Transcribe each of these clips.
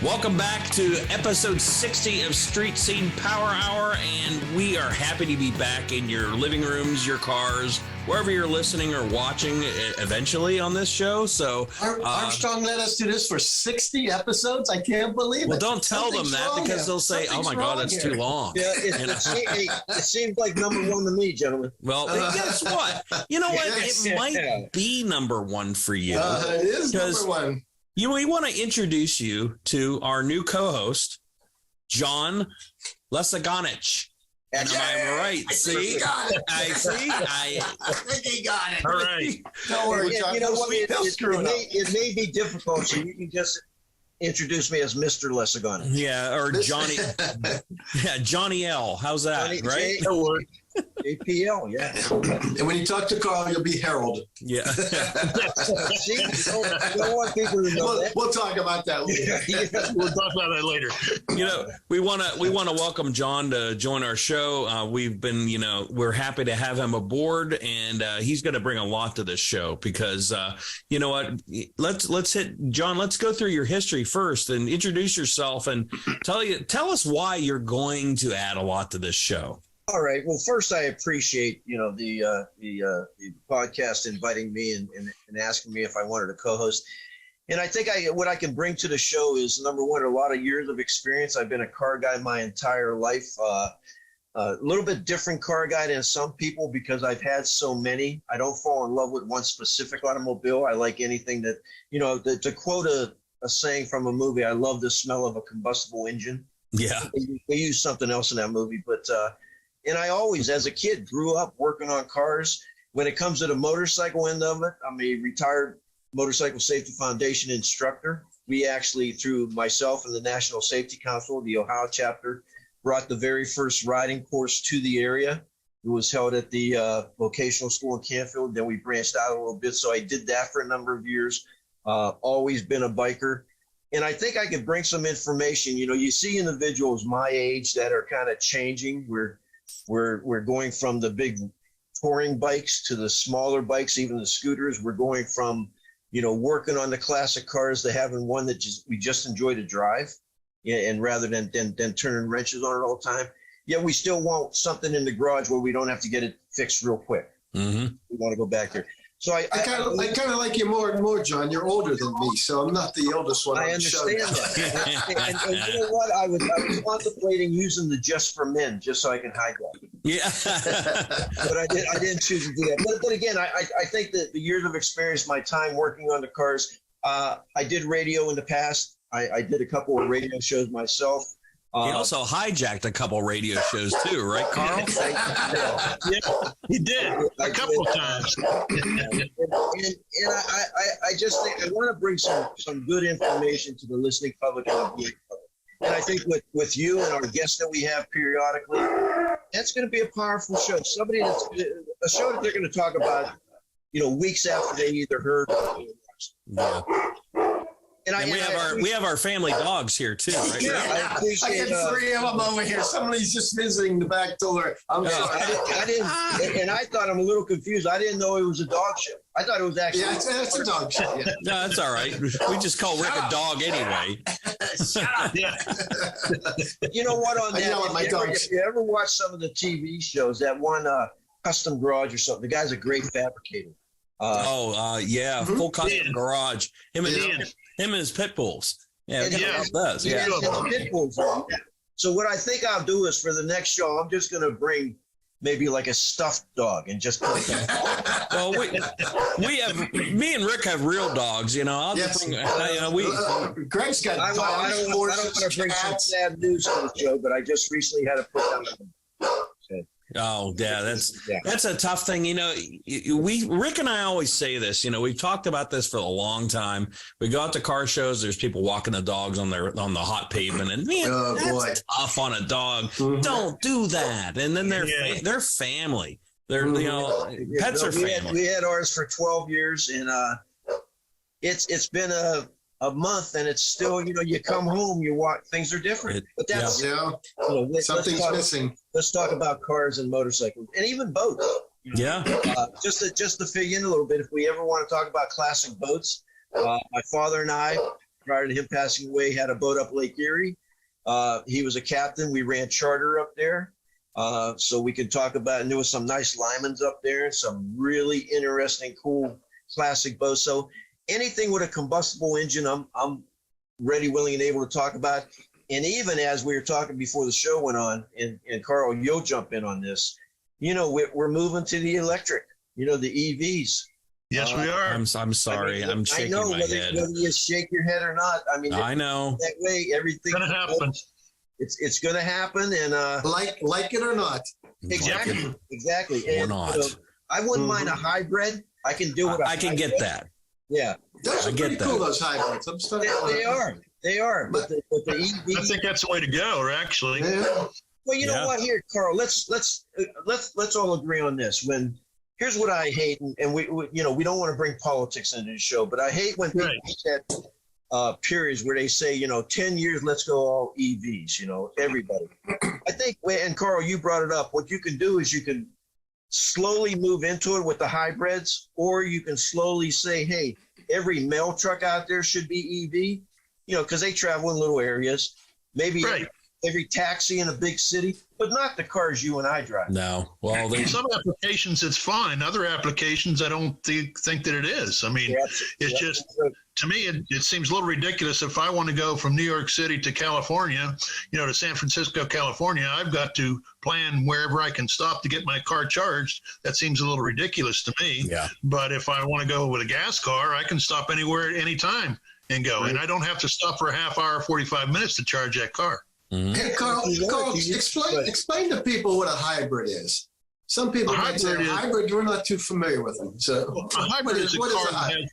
Welcome back to episode 60 of Street Scene Power Hour, and we are happy to be back in your living rooms, your cars, wherever you're listening or watching eventually on this show. So Armstrong let us do this for 60 episodes. I can't believe it. Well, don't tell them that because they'll say, "Oh my God, that's too long." Yeah, it seems like number one to me, gentlemen. Well, guess what? You know what? It might be number one for you. It is number one. We want to introduce you to our new co-host, John Leseganich. And I'm right. I think he got it. I think he got it. All right. Don't worry, John. You know what? It may be difficult, so you can just introduce me as Mr. Leseganich. Yeah, or Johnny. Yeah, Johnny L. How's that? Johnny, right? JPL, yeah. And when you talk to Carl, you'll be Harold. Yeah. See, you don't want people to know that. We'll talk about that later. We'll talk about that later. You know, we want to welcome John to join our show. We've been, we're happy to have him aboard, and he's going to bring a lot to this show because, you know what? Let's hit John. Let's go through your history first and introduce yourself and tell us why you're going to add a lot to this show. All right. Well, first, I appreciate the podcast inviting me and asking me if I wanted to co-host. And I think what I can bring to the show is, number one, a lot of years of experience. I've been a car guy my entire life. A little bit different car guy than some people because I've had so many. I don't fall in love with one specific automobile. I like anything that, to quote a saying from a movie, I love the smell of a combustible engine. Yeah. They use something else in that movie, but and I always, as a kid, grew up working on cars. When it comes to the motorcycle end of it, I'm a retired Motorcycle Safety Foundation instructor. We actually, through myself and the National Safety Council, the Ohio chapter, brought the very first riding course to the area. It was held at the vocational school in Canfield. Then we branched out a little bit. So I did that for a number of years. Always been a biker. And I think I could bring some information. You see individuals my age that are kind of changing. We're going from the big touring bikes to the smaller bikes, even the scooters. We're going from, working on the classic cars to having one that we just enjoy to drive, and rather than turning wrenches on it all the time. Yet we still want something in the garage where we don't have to get it fixed real quick. Mm-hmm. We want to go back there. So I kind of like you more and more, John. You're older than me, so I'm not the oldest one. I understand that. and you know what? I was contemplating using the Just for Men, just so I can hide that. Yeah. But I didn't choose to do that. But again, I think that the years of experience, my time working on the cars, I did radio in the past. I did a couple of radio shows myself. He also hijacked a couple radio shows too, right, Carl? Yeah, he did a couple of times. And I just think I want to bring some good information to the listening public and the viewing public. And I think with you and our guests that we have periodically, that's going to be a powerful show. A show that they're going to talk about, weeks after they either heard or watched. Yeah. And we have our family dogs here too, right? Yeah, I got 3 of them over here. Somebody's just visiting the back door. I didn't, and I thought I'm a little confused. I didn't know it was a dog show. I thought it was actually. Yeah, it's a dog show. Yeah. No, that's all right. We just call Rick a dog anyway. Shut up. Yeah. You know what? On that, if you ever watch some of the TV shows, that one Custom Garage or something, the guy's a great fabricator. Yeah, full custom garage. Him and his pit bulls. Yeah, does. Yeah. Pit bulls. So what I think I'll do is for the next show, I'm just going to bring maybe like a stuffed dog and just. Well, me and Rick have real dogs. I'll just bring. Greg's got dogs. I don't want to bring some sad news to the show, but I just recently had to put down. Oh, yeah, that's a tough thing. Rick and I always say this, we've talked about this for a long time. We go out to car shows. There's people walking the dogs on the hot pavement, and man, that's tough on a dog. Mm-hmm. Don't do that. And then they're family. They're, pets are family. We had ours for 12 years, and it's been a month, and it's still, you come home, you watch, things are different. But that's something's missing. Let's talk about cars and motorcycles, and even boats. Yeah. Just to fill you in a little bit, if we ever want to talk about classic boats, my father and I, prior to him passing away, had a boat up Lake Erie. He was a captain. We ran charter up there. So we could talk about, and there was some nice Lymans up there, some really interesting, cool, classic boats. So anything with a combustible engine, I'm ready, willing, and able to talk about. And even as we were talking before the show went on, and Carl, you'll jump in on this, we're moving to the electric, the EVs. Yes, we are. I'm sorry. I'm shaking my head. Whether you shake your head or not. I mean, I know. That way, everything's going to happen. It's going to happen. And like it or not. Exactly. Or And, not. I wouldn't mind a hybrid. I can do it. I can get that. Yeah. Those are pretty cool, those hybrids. I'm starting They are. But the EV, I think that's the way to go, actually. Yeah. well, you know what? Here, Carl, let's all agree on this. Here's what I hate, and we don't want to bring politics into the show, but I hate when people get periods where they say, 10 years, let's go all EVs, everybody. I think, and Carl, you brought it up, what you can do is you can slowly move into it with the hybrids, or you can slowly say, hey, every mail truck out there should be EV, because they travel in little areas. Maybe every taxi in a big city, but not the cars you and I drive. No. Well, In some applications it's fine. Other applications, I don't think that it is. I mean, it's just, to me, it seems a little ridiculous. If I want to go from New York City to California, to San Francisco, California, I've got to plan wherever I can stop to get my car charged. That seems a little ridiculous to me. Yeah. But if I want to go with a gas car, I can stop anywhere at any time and go. And I don't have to stop for a half hour, 45 minutes to charge that car. Mm-hmm. Hey, Carl, explain to people what a hybrid is. Some people might say hybrid, we're not too familiar with them. So a hybrid is a car that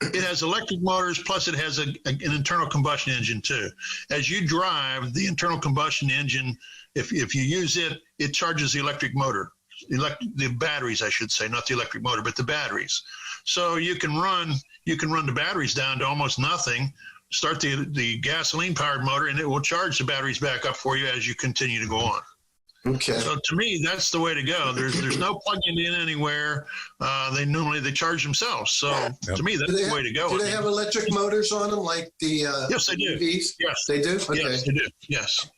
it has electric motors, plus it has an internal combustion engine too. As you drive, the internal combustion engine, if you use it, it charges the electric motor, the batteries, I should say, not the electric motor, but the batteries. So you can run the batteries down to almost nothing. Start the gasoline-powered motor, and it will charge the batteries back up for you as you continue to go on. Okay. So to me, that's the way to go. There's no plugging in anywhere. They charge themselves. So to me, that's the way to go. Do they have electric motors on them like the yes, they do. EVs? Yes, they do. Okay. Yes, they do. Yes.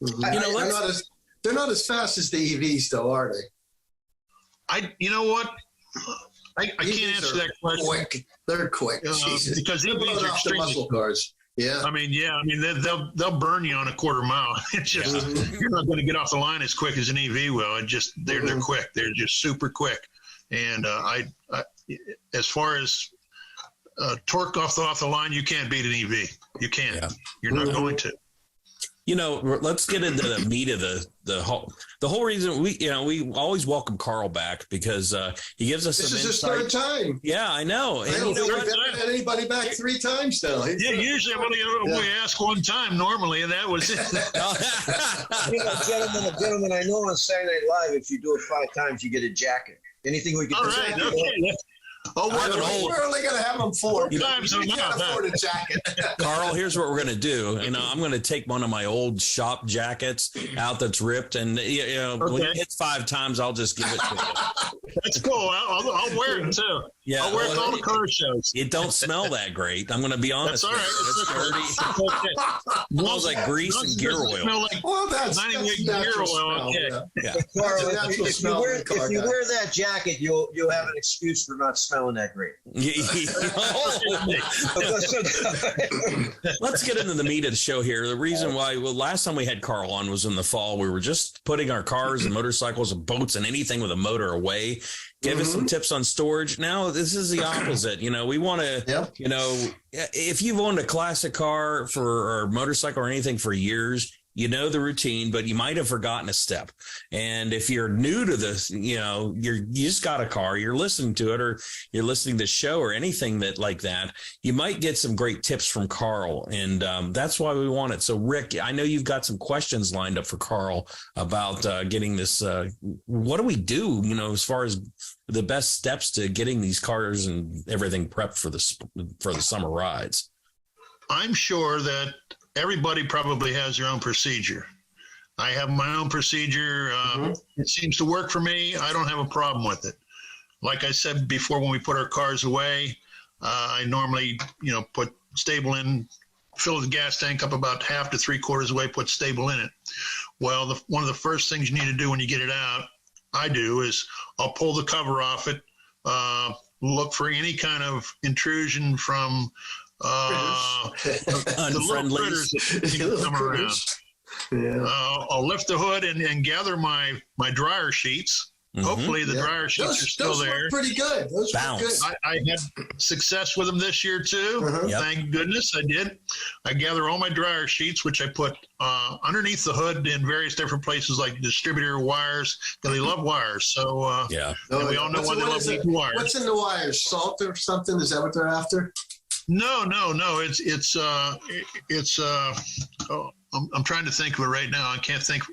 Mm-hmm. They're not as fast as the EVs, though, are they? You know what? I can't answer that question. Quick. They're quick. Because EVs are extremely muscle cars. Yeah. I mean, they'll burn you on a quarter mile. It's just you're not going to get off the line as quick as an EV will. They're quick. They're just super quick. And I as far as torque off the line, you can't beat an EV. You can't. Yeah. You're not going to. Let's get into the meat of the whole reason we always welcome Carl back because he gives us this some is insight. his third time. Yeah, I know. I don't think we've had anybody back 3 times now. Yeah, usually I'm only ask one time normally, and that was it. Gentlemen, I know on Saturday Night Live, if you do it 5 times, you get a jacket. Anything we can do. All right, okay. We're only going to have them 4. You can't afford a jacket. Carl, here's what we're going to do. I'm going to take one of my old shop jackets out that's ripped, and when it hits 5 times, I'll just give it to you. That's cool. I'll wear it too. Yeah, I'll wear it to all the car shows. It don't smell that great. I'm going to be honest. That's all right. It's dirty. Smells like grease and gear oil. That's 98 gear oil. Smell, Okay. Yeah. Carl, if you wear that jacket, you'll have an excuse for not smelling that great. Let's get into the meat of the show here. The reason why, last time we had Carl on was in the fall. We were just putting our cars and motorcycles and boats and anything with a motor away. Give us some tips on storage. Now, this is the opposite. We want to, if you've owned a classic car or motorcycle or anything for years, you know the routine, but you might have forgotten a step. And if you're new to this, you just got a car, you're listening to it, or you're listening to the show or anything like that, you might get some great tips from Carl. And that's why we want it. So Rick, I know you've got some questions lined up for Carl about getting this. What do we do, as far as the best steps to getting these cars and everything prepped for the summer rides? I'm sure that everybody probably has their own procedure. I have my own procedure. It seems to work for me. I don't have a problem with it. Like I said before, when we put our cars away, I normally, put stable in fill the gas tank up about half to 3/4 of the way, put stable in it. Well, one of the first things you need to do when you get it out, I do, is I'll pull the cover off it, look for any kind of intrusion from the little critters that come around. Yeah. I'll lift the hood and gather my dryer sheets. Mm-hmm. Hopefully the dryer sheets are still there. Those pretty good. Those were good. I had success with them this year too. Yep. Thank goodness I did. I gather all my dryer sheets, which I put underneath the hood in various different places like distributor wires. They love wires. So yeah, and we all know why they love wires. What's in the wires? Salt or something? Is that what they're after? No. I'm trying to think of it right now. I can't think.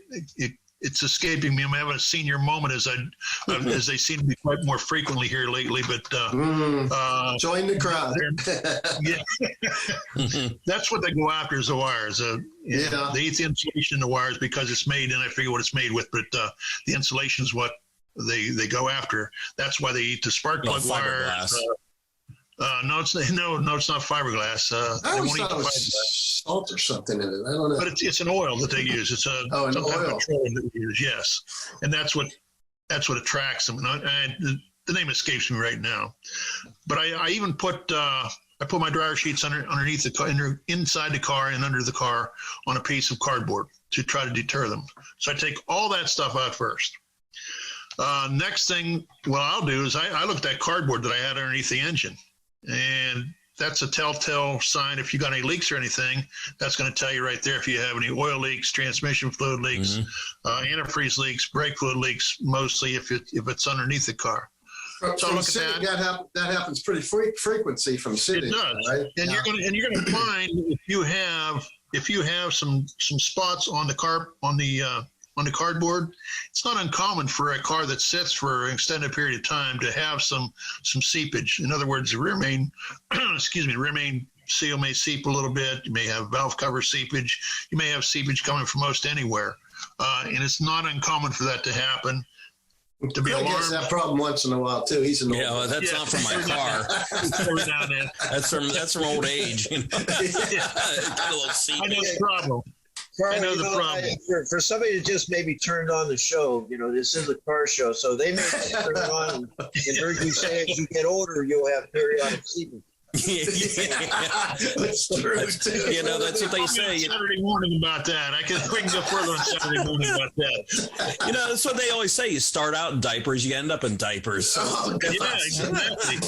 It's escaping me. I'm having a senior moment as they seem to be quite more frequently here lately. But join the crowd. Yeah, that's what they go after is the wires. They eat the insulation in the wires because it's made, and I forget what it's made with. But the insulation is what they go after. That's why they eat the spark plug wires. No, it's not fiberglass. I always thought it was salt or something in it. I don't know. But it's an oil that they use. It's some kind of petroleum that we use. Yes, and that's what attracts them. And the name escapes me right now. But I even put my dryer sheets underneath the car, inside the car and under the car on a piece of cardboard to try to deter them. So I take all that stuff out first. Next thing, what I'll do is I look at that cardboard that I had underneath the engine. And that's a telltale sign. If you got any leaks or anything, that's going to tell you right there. If you have any oil leaks, transmission fluid leaks, antifreeze leaks, brake fluid leaks, mostly if it's underneath the car. So look at that. That happens pretty frequency from sitting. It does, right? And you're going to find if you have some spots on the cardboard, it's not uncommon for a car that sits for an extended period of time to have some seepage. In other words, the rear main, rear main seal may seep a little bit. You may have valve cover seepage. You may have seepage coming from most anywhere. And it's not uncommon for that to happen. To be alarmed. Gets that problem once in a while too. He's an old that's not from my car. That's from old age. You know? Got a little seepage. I know the problem. Carl, I know the problem. For somebody that just maybe turned on the show, this is a car show, so they may turn it on and heard you say as you get older, you'll have periodic seepage. That's true too. That's what they say. Saturday morning about that. We can go further on Saturday morning about that. That's what they always say. You start out in diapers, you end up in diapers. So. Oh, yeah, exactly.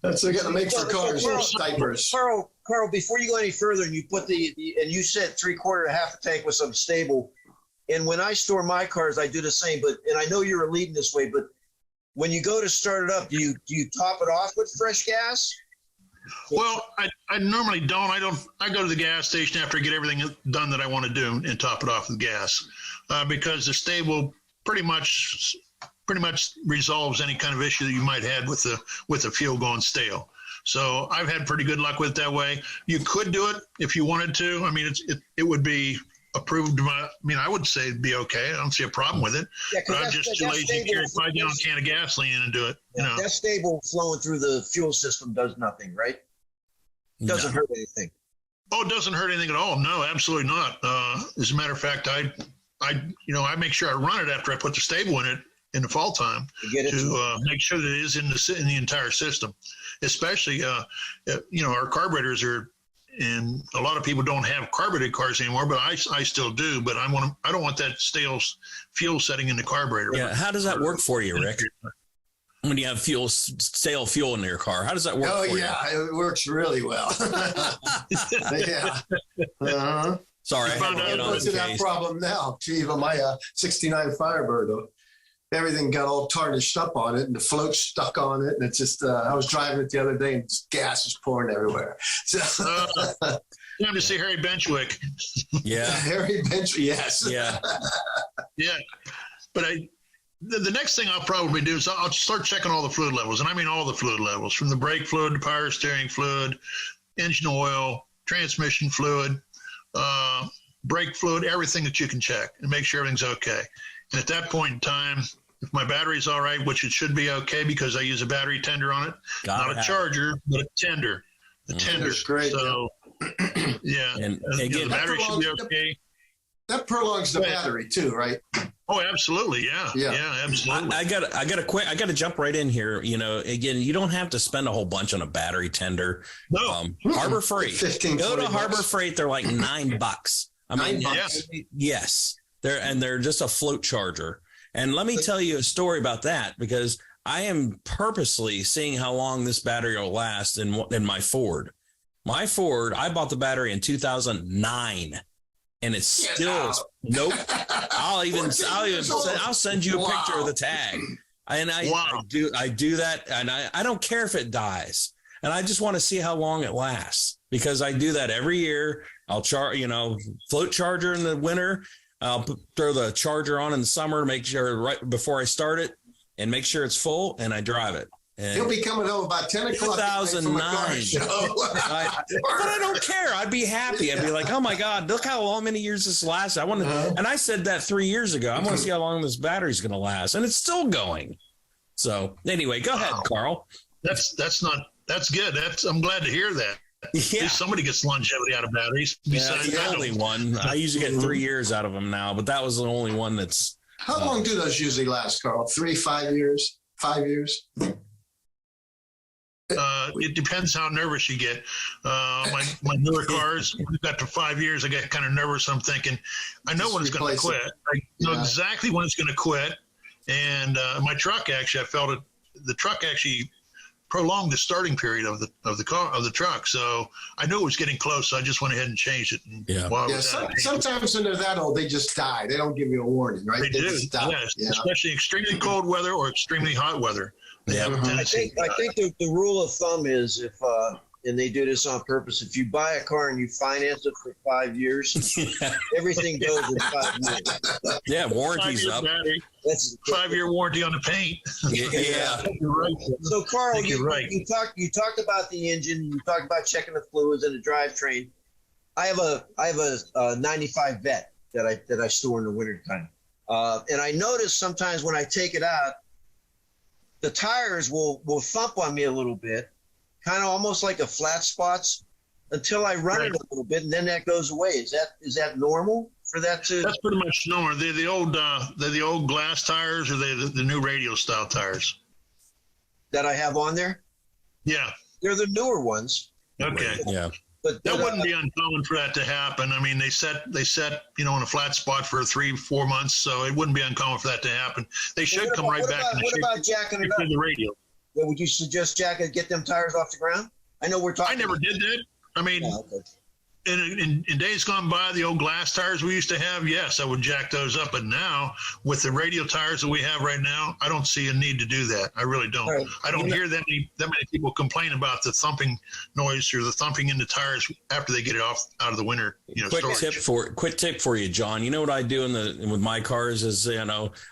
That's what we got to make for cars. Diapers. Carl, before you go any further, and you put and you said 3/4 to half a tank with some stable. And when I store my cars, I do the same. And I know you're leading this way, but when you go to start it up, do you top it off with fresh gas? Well, I normally don't. I go to the gas station after I get everything done that I want to do and top it off with gas, because the stable pretty much resolves any kind of issue that you might have with the fuel going stale. So I've had pretty good luck with it that way. You could do it if you wanted to. I mean, it would be approved. I would say it'd be okay. I don't see a problem with it. Yeah, but I'm just too lazy to carry a 5-gallon can of gasoline in and do it. That stable flowing through the fuel system does nothing, right? Doesn't hurt anything. Oh, it doesn't hurt anything at all. No, absolutely not. As a matter of fact, I make sure I run it after I put the stable in it in the fall time to make sure that it is in the entire system. Especially, our carburetors are, and a lot of people don't have carbureted cars anymore, but I still do. But I don't want that stale fuel setting in the carburetor. Yeah, how does that work for you, Rick? When you have stale fuel in your car, how does that work? Oh for yeah, you? It works really well. Yeah. Uh-huh. Sorry, I had to get on the that problem now. Gee, my '69 Firebird. Everything got all tarnished up on it, and the float stuck on it, and it's just. I was driving it the other day, and gas was pouring everywhere. So, time to see Harry Benchwick. Yeah, Harry Benchwick. Yes. Yeah. Yeah, but the next thing I'll probably do is I'll start checking all the fluid levels, and I mean all the fluid levels, from the brake fluid to power steering fluid, engine oil, transmission fluid, brake fluid, everything that you can check, and make sure everything's okay. And at that point in time, if my battery's all right, which it should be okay because I use a battery tender on it, not a charger, but a tender. The tender's great. So Yeah. And the again, battery should be okay. That prolongs the battery too, right? Oh, absolutely. Yeah, absolutely. I got to jump right in here. You know, again, you don't have to spend a whole bunch on a battery tender. No. Harbor Freight. 15, Go to 20 Harbor bucks. Freight. They're like $9. I mean, $9? yes, they're just a float charger. And let me tell you a story about that, because I am purposely seeing how long this battery will last in my Ford. My Ford, I bought the battery in 2009. And it's still nope. I'll send you a picture of the tag. And I do that, and I don't care if it dies. And I just want to see how long it lasts, because I do that every year. I'll float charger in the winter. I'll throw the charger on in the summer, make sure right before I start it, and make sure it's full, and I drive it. And he'll be coming home about 10 o'clock. 2009. But I don't care. I'd be happy. I'd be like, oh my God, look how many years this lasts. I want to, and I said that 3 years ago. I want to see how long this battery's going to last, and it's still going. So anyway, go ahead, Carl. That's good. I'm glad to hear that. Yeah. At least somebody gets longevity out of batteries. Besides the only one. I usually get 3 years out of them now, but that was the only one that's. How long do those usually last, Carl? 3, 5 years? 5 years? It depends how nervous you get. My newer cars, we've got to 5 years. I get kind of nervous. I'm thinking, I know when it's going to quit. I know exactly when it's going to quit. And my truck, actually, I felt it. The truck actually prolonged the starting period of the truck. So I knew it was getting close. So I just went ahead and changed it. And sometimes when they're that old, they just die. They don't give you a warning, right? They do. Just die. Yes. Yeah. Especially extremely cold weather or extremely hot weather. Yeah. I think the rule of thumb is, if and they do this on purpose, if you buy a car and you finance it for 5 years, everything goes in 5 years. Yeah, warranty's up. That's 5-year warranty on the paint. Yeah. You're right. So Carl, you talked about the engine, you talked about checking the fluids and the drivetrain. I have a 95 Vet that I store in the wintertime. And I notice sometimes when I take it out, the tires will thump on me a little bit, kind of almost like a flat spots, until I run it a little bit, and then that goes away. Is that normal for that to? That's pretty much normal. They're the old glass tires, or the new radial style tires that I have on there? Yeah, they're the newer ones. Okay. Yeah. But that wouldn't be uncommon for that to happen. I mean, they set in a flat spot for 3-4 months, so it wouldn't be uncommon for that to happen. They should come right back. What about jacking it up? The radial. Yeah, would you suggest jacking, get them tires off the ground? I know we're talking. I never did that. I mean, in days gone by, the old glass tires we used to have, yes, I would jack those up. But now, with the radial tires that we have right now, I don't see a need to do that. I really don't. Right. I don't hear that many people complain about the thumping noise or the thumping in the tires after they get it out of the winter. Quick tip for you, John. You know what I do with my cars is,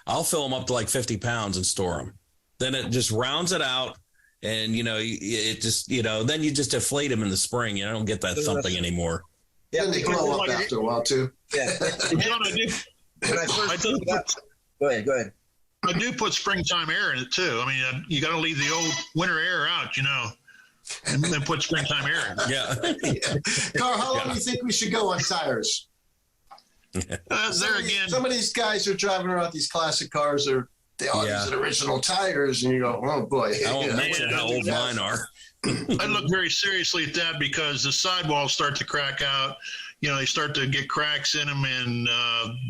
I'll fill them up to like 50 pounds and store them. Then it just rounds it out. And, it just, then you just deflate them in the spring. You don't get that thumping anymore. Yeah, they grow up after a while, too. Yeah. John, Go ahead. I do put springtime air in it, too. I mean, you got to leave the old winter air out, and then put springtime air in. Yeah. Carl, how long do you think we should go on tires? Some of these guys are driving around these classic cars they all use the original tires, and you go, oh boy. I won't mention how old mine are. I look very seriously at that, because the sidewalls start to crack out. They start to get cracks in them, and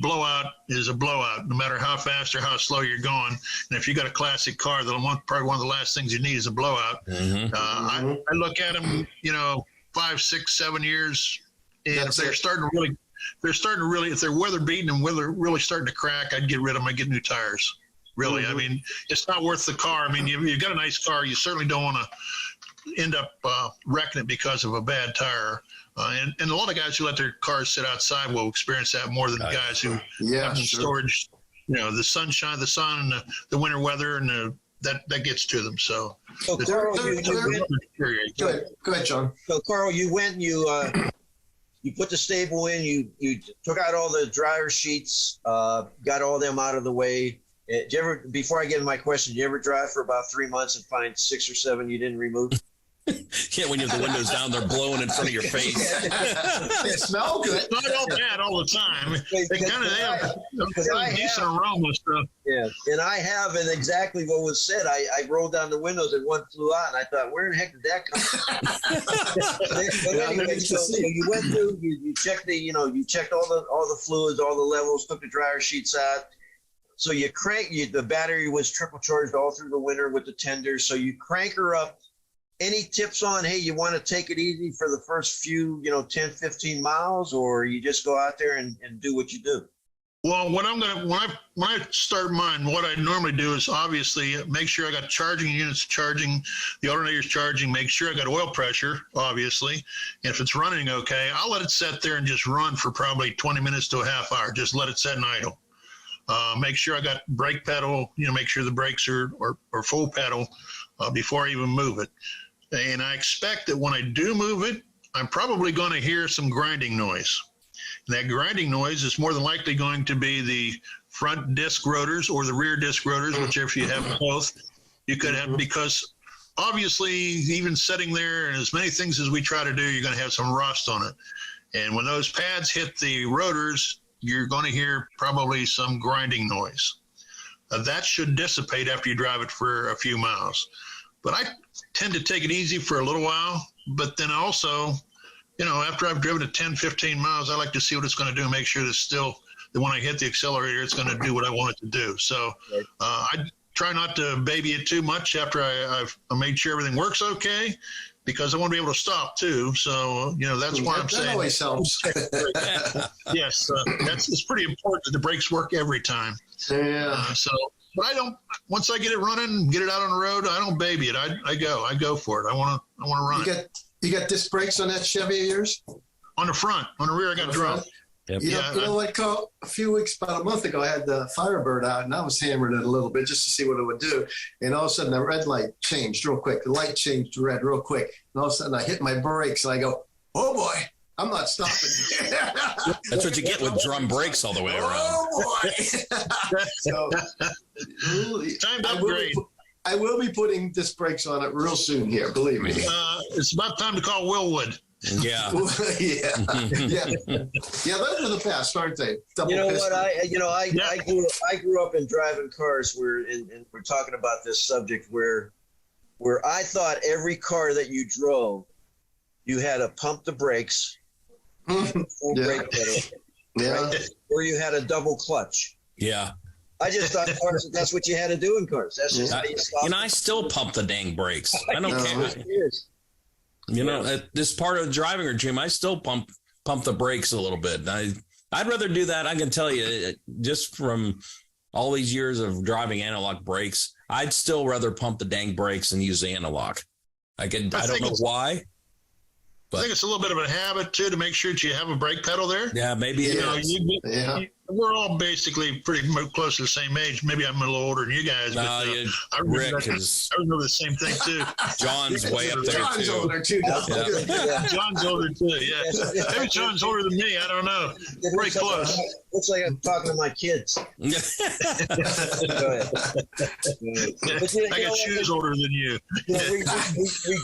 blowout is a blowout, no matter how fast or how slow you're going. And if you got a classic car, probably one of the last things you need is a blowout. Mm-hmm. I look at them, 5, 6, 7 years, and if they're starting to really, if they're weather beaten and really starting to crack, I'd get rid of them. I'd get new tires. Really, mm-hmm. I mean, it's not worth the car. I mean, you've got a nice car. You certainly don't want to end up wrecking it because of a bad tire. And a lot of guys who let their cars sit outside will experience that more than the guys who have them in storage. The sunshine, the sun, and the winter weather, and that gets to them. So, Carl, go ahead, John. So, Carl, you went and you put the stable in. You took out all the dryer sheets, got all them out of the way. Before I get into my question, did you ever drive for about 3 months and find 6 or 7 you didn't remove? Yeah, when you have the windows down, they're blowing in front of your face. They smell good. Not all bad all the time. They have a decent aroma stuff. Yeah, and I have, and exactly what was said. I rolled down the windows and one flew out, and I thought, where in the heck did that come from? But anyway, so you went through, you checked you checked all the fluids, all the levels, took the dryer sheets out. So you the battery was triple charged all through the winter with the tenders. So you crank her up. Any tips on, hey, you want to take it easy for the first few, 10, 15 miles, or you just go out there and do what you do? Well, when I start mine, what I normally do is obviously make sure I got charging units charging, the alternator's charging, make sure I got oil pressure, obviously. And if it's running okay, I'll let it sit there and just run for probably 20 minutes to a half hour. Just let it sit and idle. Make sure I got brake pedal, make sure the brakes are full pedal before I even move it. And I expect that when I do move it, I'm probably going to hear some grinding noise. And that grinding noise is more than likely going to be the front disc rotors or the rear disc rotors, whichever you have both. You could have, because obviously even sitting there and as many things as we try to do, you're going to have some rust on it. And when those pads hit the rotors, you're going to hear probably some grinding noise. That should dissipate after you drive it for a few miles. But I tend to take it easy for a little while, but then also, after I've driven it 10, 15 miles, I like to see what it's going to do, make sure that when I hit the accelerator, it's going to do what I want it to do. So I try not to baby it too much after I've made sure everything works okay, because I want to be able to stop too. So, that's why I'm saying. That always helps. Yes, it's pretty important that the brakes work every time. Yeah. But once I get it running, get it out on the road, I don't baby it. I go for it. I want to run it. You got disc brakes on that Chevy of yours? On the front. On the rear, I got drum. Yep. You know what, Carl? A few weeks, about a month ago, I had the Firebird out, and I was hammering it a little bit just to see what it would do. And all of a sudden, the red light changed real quick. The light changed to red real quick. And all of a sudden, I hit my brakes, and I go, oh, boy, I'm not stopping. That's what you get with drum brakes all the way around. Oh, boy. So, time to upgrade. I will be putting disc brakes on it real soon here, believe me. It's about time to call Willwood. Yeah. Yeah, those are the best, aren't they? Double what? I grew up in driving cars and we're talking about this subject where I thought every car that you drove, you had to pump the brakes, full brake pedal, right? Or you had a double clutch. Yeah. I just thought cars, that's what you had to do in cars. That's just how you stop. I still pump the dang brakes. I don't care. This part of the driving regime, I still pump the brakes a little bit. I'd rather do that. I can tell you, just from all these years of driving analog brakes, I'd still rather pump the dang brakes than use the analog. I don't know why. I think it's a little bit of a habit too, to make sure that you have a brake pedal there. Yeah, maybe it is. We're all basically pretty close to the same age. Maybe I'm a little older than you guys, but I remember the same thing too. John's way up there John's too. older too. Yeah. John's older too. Yeah, maybe John's older than me. I don't know. Pretty close. Looks like I'm talking to my kids. Go ahead. I got shoes older than you. We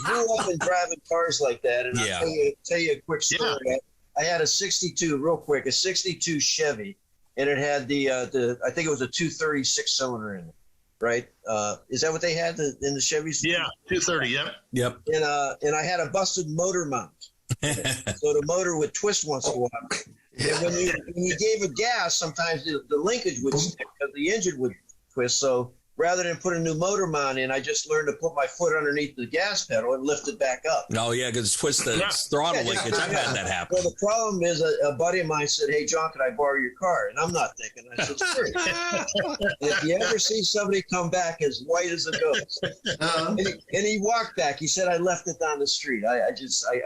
grew up in driving cars like that, and I'll tell you a quick story. Yeah. I had a 62, real quick, a 62 Chevy, and it had I think it was a 236 cylinder in it, right? Is that what they had in the Chevys? Yeah, 230. Yep. And I had a busted motor mount, so the motor would twist once in a while. And when you gave it gas, sometimes the linkage would stick because the engine would twist. So rather than put a new motor mount in, I just learned to put my foot underneath the gas pedal and lift it back up. Oh, yeah, because twist the throttle linkage. I've had that happen. Well, the problem is a buddy of mine said, hey, John, can I borrow your car? And I'm not thinking. I said, sure. If you ever see somebody come back as white as a ghost, and he walked back, he said, I left it down the street. I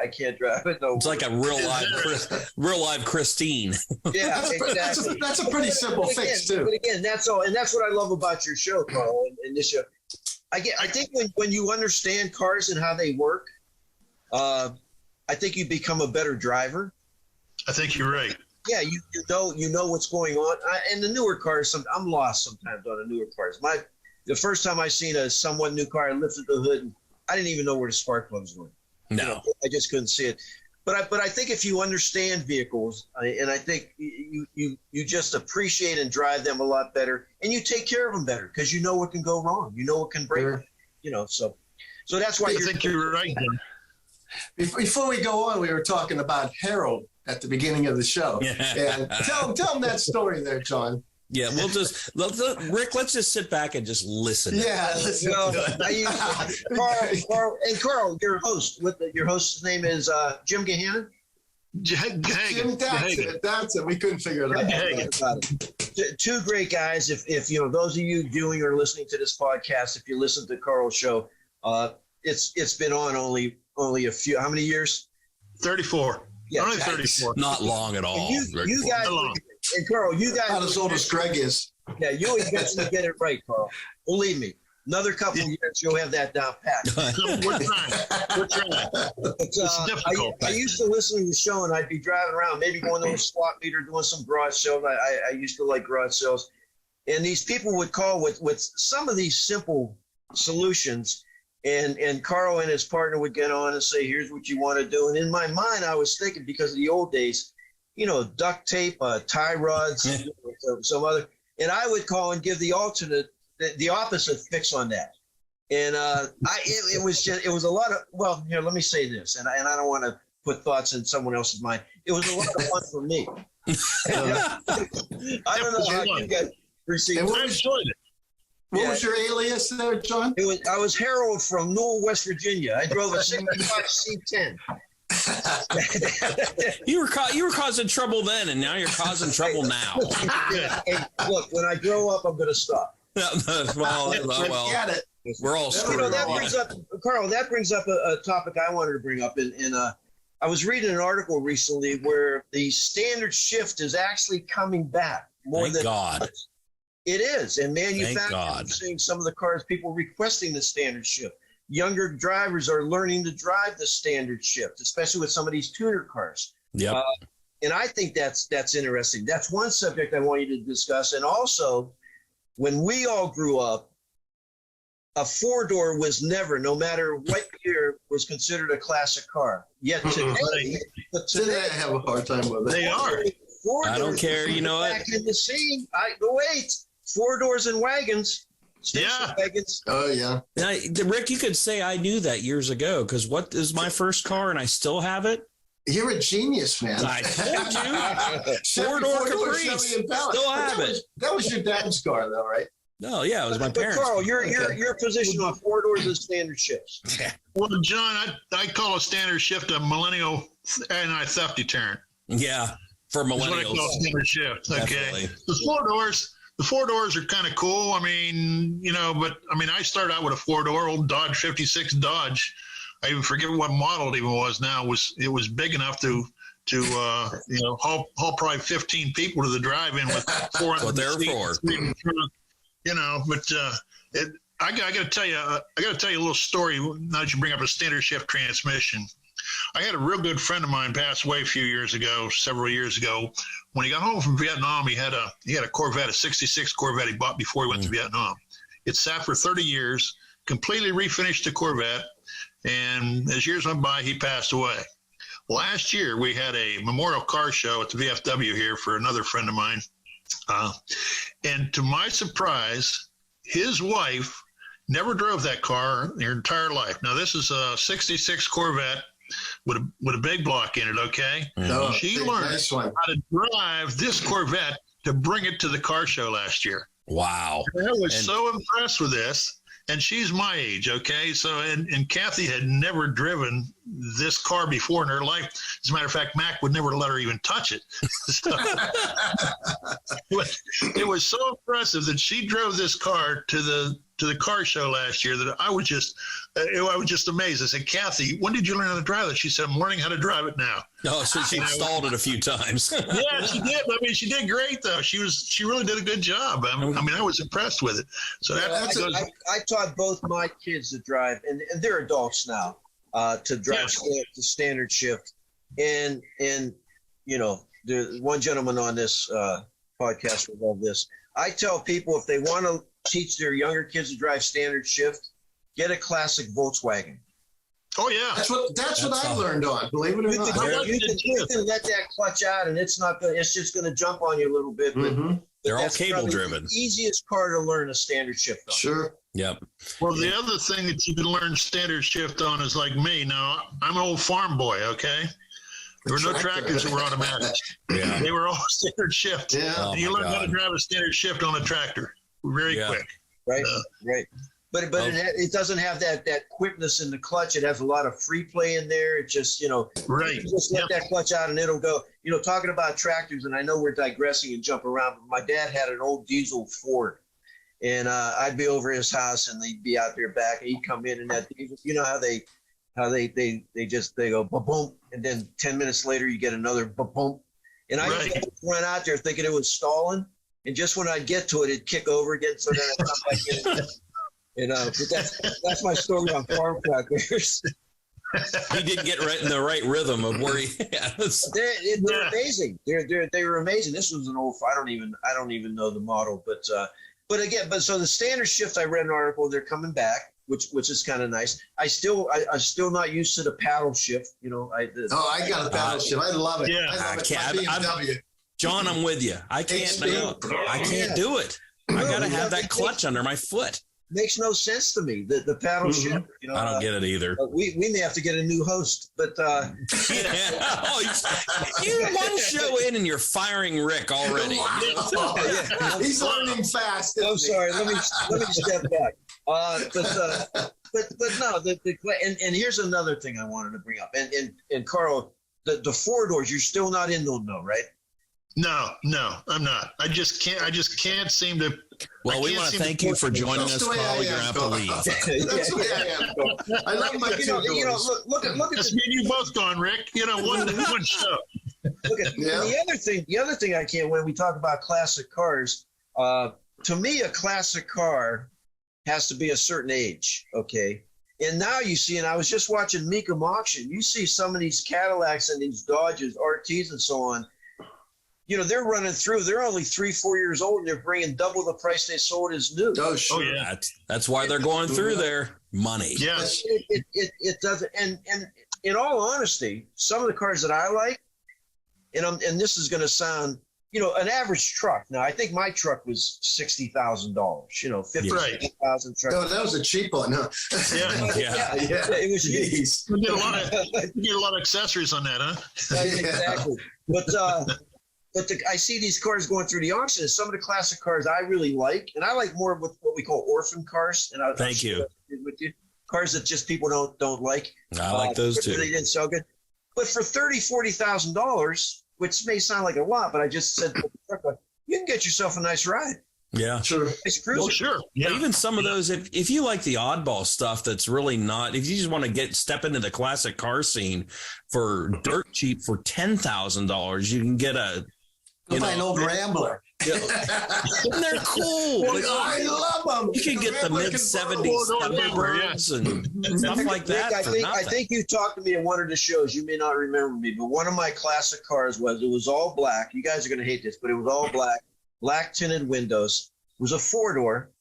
can't drive it. No. It's like a real live Christine. Yeah, exactly. That's a pretty simple fix, too. But again, that's all. And that's what I love about your show, Carl. And this show, I think when you understand cars and how they work, I think you become a better driver. I think you're right. Yeah, you know what's going on. And the newer cars, I'm lost sometimes on the newer cars. The first time I seen a somewhat new car, I lifted the hood, and I didn't even know where the spark plugs were. No, I just couldn't see it. But I think if you understand vehicles, and I think you just appreciate and drive them a lot better, and you take care of them better because you know what can go wrong, you know what can break, So that's why I think you're right. Before we go on, we were talking about Harold at the beginning of the show, and tell them that story there, John. Yeah, we'll just Rick. Let's just sit back and just listen. Yeah, listen. Carl, your host. Your host's name is Jim Gahanna. Jim, that's it. We couldn't figure it out. Two great guys. If those of you doing or listening to this podcast, if you listen to Carl's show, it's been on only a few. How many years? 34. Yeah, only 34. Not long at all. You guys. And Carl, you guys not as old as Greg is. Yeah, you eventually get it right, Carl. Believe me. Another couple of years, you'll have that down pat. We're trying. It's difficult. I used to listen to the show, and I'd be driving around, maybe going to a swap meet or doing some garage sales. I used to like garage sales, and these people would call with some of these simple solutions, and Carl and his partner would get on and say, "Here's what you want to do." And in my mind, I was thinking, because of the old days, duct tape, tie rods, some other, and I would call and give the alternate, the opposite fix on that. And it was a lot of, well, here, let me say this, and I don't want to put thoughts in someone else's mind. It was a lot of fun for me. I don't know how you guys received it. What was your alias there, John? I was Harold from Newell, West Virginia. I drove a 65 C10. You were causing trouble then, and now you're causing trouble now. Hey, look, when I grow up, I'm going to stop. well, we're all screwed. That brings up, Carl. That brings up a topic I wanted to bring up. I was reading an article recently where the standard shift is actually coming back more than God. It is, and manufacturers are seeing some of the cars, people requesting the standard shift. Younger drivers are learning to drive the standard shift, especially with some of these tuner cars. Yeah, and I think that's interesting. That's one subject I want you to discuss. And also, when we all grew up, a 4-door was never, no matter what year, was considered a classic car. Yet today, I have a hard time with it. They are. I don't care. You know what? Back in the scene. Wait, 4-doors and wagons. Wagons. Oh, yeah. Now, Rick, you could say I knew that years ago, because what is my first car and I still have it? You're a genius, man. I told you. 4-door Caprice. Still have it. That was your dad's car, though, right? No, yeah, it was my parents. Carl, your position on 4-doors and standard shifts. Well, John, I call a standard shift a millennial anti-theft deterrent. Yeah, for millennials. That's what I call standard shift. Okay. Definitely. The 4-doors are kind of cool. I mean, I started out with a 4-door, old Dodge 56 Dodge. I even forget what model it even was now. It was big enough to haul probably 15 people to the drive-in with 400 what they're for. I got to tell you a little story. Now that you bring up a standard shift transmission, I had a real good friend of mine pass away several years ago. When he got home from Vietnam, he had a Corvette, a 66 Corvette he bought before he went to Vietnam. It sat for 30 years, completely refinished the Corvette, and as years went by, he passed away. Last year, we had a memorial car show at the VFW here for another friend of mine. And to my surprise, his wife never drove that car her entire life. Now, this is a 66 Corvette with a big block in it, okay? Oh, she learned how to drive this Corvette to bring it to the car show last year. Wow. I was so impressed with this. And she's my age, okay? So, and Kathy had never driven this car before in her life. As a matter of fact, Mac would never let her even touch it. So, it was so impressive that she drove this car to the car show last year that I was just amazed. I said, Kathy, when did you learn how to drive it? She said, I'm learning how to drive it now. Oh, so she installed it a few times. Yeah, she did. I mean, she did great though. She really did a good job. I mean, I was impressed with it. So I taught both my kids to drive, and they're adults now, to drive the standard shift. And the one gentleman on this podcast will love this. I tell people if they want to teach their younger kids to drive standard shift, get a classic Volkswagen. Oh yeah, that's what I learned on. Believe it or not, You can let that clutch out, and it's not gonna. It's just going to jump on you a little bit. But they're all cable driven. The easiest car to learn a standard shift on. Sure. Yep. Well, the other thing that you can learn standard shift on is like me. Now, I'm an old farm boy, okay? There were no tractors that were automatic. Yeah. They were all standard shift. Yeah. Oh, And you learn how to God. drive a standard shift on a tractor very quick. Right. Right. But it doesn't have that quickness in the clutch. It has a lot of free play in there. It just, Right. you just let that clutch out and it'll go. Talking about tractors, and I know we're digressing and jumping around, but my dad had an old diesel Ford. And I'd be over his house, and they'd be out there back, and he'd come in, and that diesel, you know how they go boom, and then 10 minutes later you get another boom, and I used to run out there thinking it was stalling, and just when I'd get to it, it'd kick over again, so then I'd come back in. But that's my story on farm tractors. He didn't get right in the right rhythm of where he. They're amazing. They were amazing. This was an old. I don't even know the model, but so the standard shift. I read an article. They're coming back, which is kind of nice. I'm still not used to the paddle shift. I got a paddle shift. I love it. Yeah. I love it. My BMW. John, I'm with you. I can't do it. I got to have that clutch under my foot. Makes no sense to me. The paddle shift. I don't get it either. We may have to get a new host, but you're one show in and you're firing Rick already. He's learning fast. I'm sorry. Let me step back. But no. And here's another thing I wanted to bring up. And Carl, the 4-doors, you're still not in them, though, right? No, I'm not. I just can't seem to. Well, we want to thank you for joining us, Carl. You're going to have to leave. That's the way I am. I love my two doors. Look at That's me and you both gone, Rick. One show. Look at the other thing I can't, when we talk about classic cars, to me, a classic car has to be a certain age, okay? And now you see, and I was just watching Mecum auction, you see some of these Cadillacs and these Dodges, RTs and so on, they're running through. They're only 3-4 years old, and they're bringing double the price they sold as new. Oh, sure. Oh, yeah. That's why they're going through their money. Yes. It doesn't. And in all honesty, some of the cars that I like, and this is going to sound, an average truck. Now, I think my truck was $60,000. $50,000 truck. No, that was a cheap one. Huh? Yeah. It was. You get a lot of accessories on that, huh? Exactly. But I see these cars going through the auction, and some of the classic cars I really like, and I like more of what we call orphan cars. And Thank you. With you. Cars that just people don't like. I like those too. They didn't sell good. But for $30,000-$40,000, which may sound like a lot, but I just said you can get yourself a nice ride. Yeah, sure. It's cruiser. Oh, sure. Yeah. Even some of those, if you like the oddball stuff, that's really not. If you just want to step into the classic car scene for dirt cheap for $10,000, you can get an old Rambler. And they're cool. I love them. You can get the mid-70s Thunderbirds and stuff like that. Rick, I think you talked to me at one of the shows. You may not remember me, but one of my classic cars was all black. You guys are going to hate this, but it was all black tinted windows. It was a 4-door,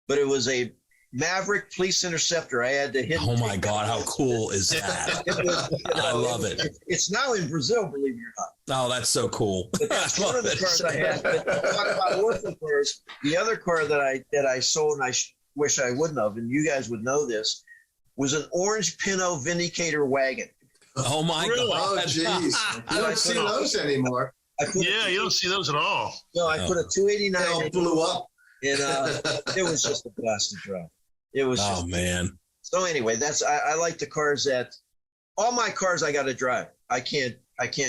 but it was a Maverick Police Interceptor. I had to hit. Oh my God, how cool is that? I love it. It's now in Brazil, believe it or not. Oh, that's so cool. But that's one of the cars I had. But talk about orphan cars. The other car that I sold, and I wish I wouldn't have, and you guys would know this, was an orange Pinot Vindicator wagon. Oh my Really? God! Oh, jeez. You don't see those anymore. You don't see those at all. No, I put a 289. They all blew up. And it was just a blast to drive. It was. Oh man. So anyway, I like the cars that all my cars I got to drive. I can't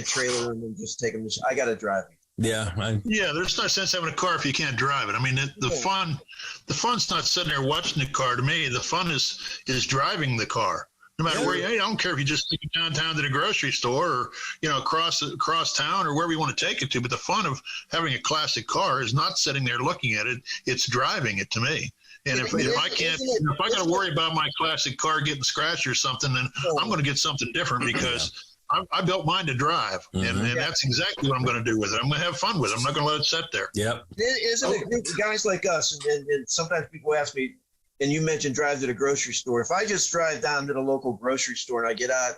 trailer them and just take them. I got to drive them. Yeah. There's no sense having a car if you can't drive it. I mean, the fun's not sitting there watching the car. To me, the fun is driving the car. No matter where I don't care if you just take it downtown to the grocery store or, across town or wherever you want to take it to. But the fun of having a classic car is not sitting there looking at it. It's driving it to me. And if I got to worry about my classic car getting scratched or something, then I'm going to get something different because I built mine to drive. And that's exactly what I'm going to do with it. I'm going to have fun with it. I'm not going to let it sit there. Yep. Isn't it guys like us? And sometimes people ask me, and you mentioned drive to the grocery store. If I just drive down to the local grocery store and I get out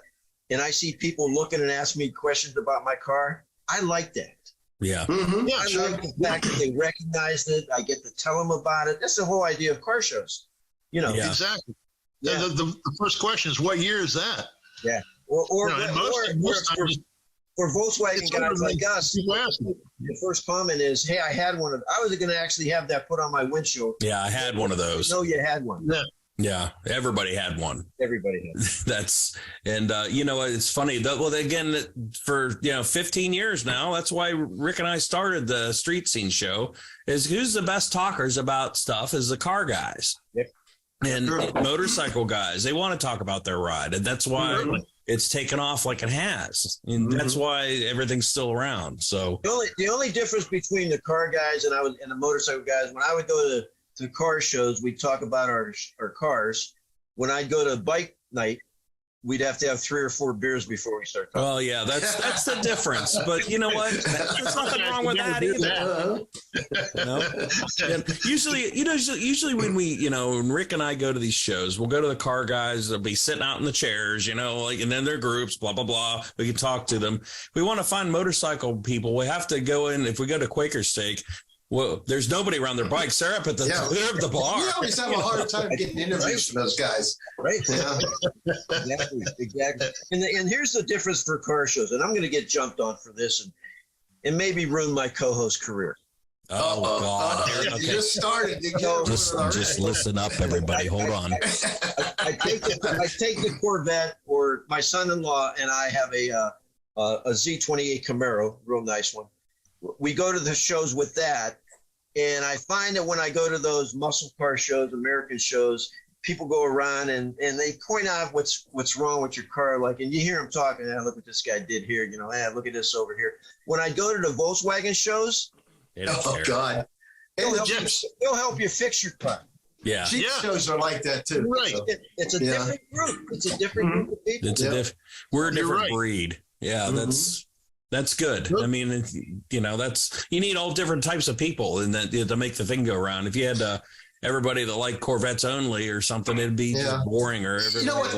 and I see people looking and ask me questions about my car, I like that. Yeah. Yeah, I sure. like the fact that they recognized it. I get to tell them about it. That's the whole idea of car shows. You know, Yeah. Exactly. Yeah. The first question is, what year is that? Yeah. Or for Volkswagen guys like us, People ask me. the first comment is, "Hey, I had one of. I was going to actually have that put on my windshield." Yeah, I had one of those. No, you had one. Yeah. Yeah, everybody had one. Everybody had. That's and you know it's funny that well again for 15 years now, that's why Rick and I started the Street Scene show, is who's the best talkers about stuff is the car guys. Yep. And motorcycle guys, they want to talk about their ride, and that's why it's taken off like it has, and that's why everything's still around. So The only difference between the car guys and the motorcycle guys, when I would go to car shows, we'd talk about our cars. When I'd go to bike night, we'd have to have 3 or 4 beers before we start talking. well, yeah, that's the difference. But you know what? There's nothing wrong with that either. And usually when when Rick and I go to these shows, we'll go to the car guys. They'll be sitting out in the chairs, and then their groups, blah blah blah. We can talk to them. We want to find motorcycle people. We have to go in. If we go to Quaker Steak, well, there's nobody around their bikes. They're up at the bar. We always have a hard time getting interviews from those guys. Right? Yeah. Exactly. And here's the difference for car shows, and I'm going to get jumped on for this and maybe ruin my co-host career. Oh God! You just started. Just listen up, everybody. Hold on. I take the Corvette, or my son-in-law and I have a Z28 Camaro, real nice one. We go to the shows with that, and I find that when I go to those muscle car shows, American shows, people go around and they point out what's wrong with your car, and you hear them talking, look what this guy did here, look at this over here. When I go to the Volkswagen shows, God, they'll help you fix your car. Yeah, Jeep shows are like that too. Right, So. It's a different group. It's a different group of people. We're a different breed. Yeah, that's good. I mean, you need all different types of people and that to make the thing go around. If you had everybody that liked Corvettes only or something, it'd be boring. Or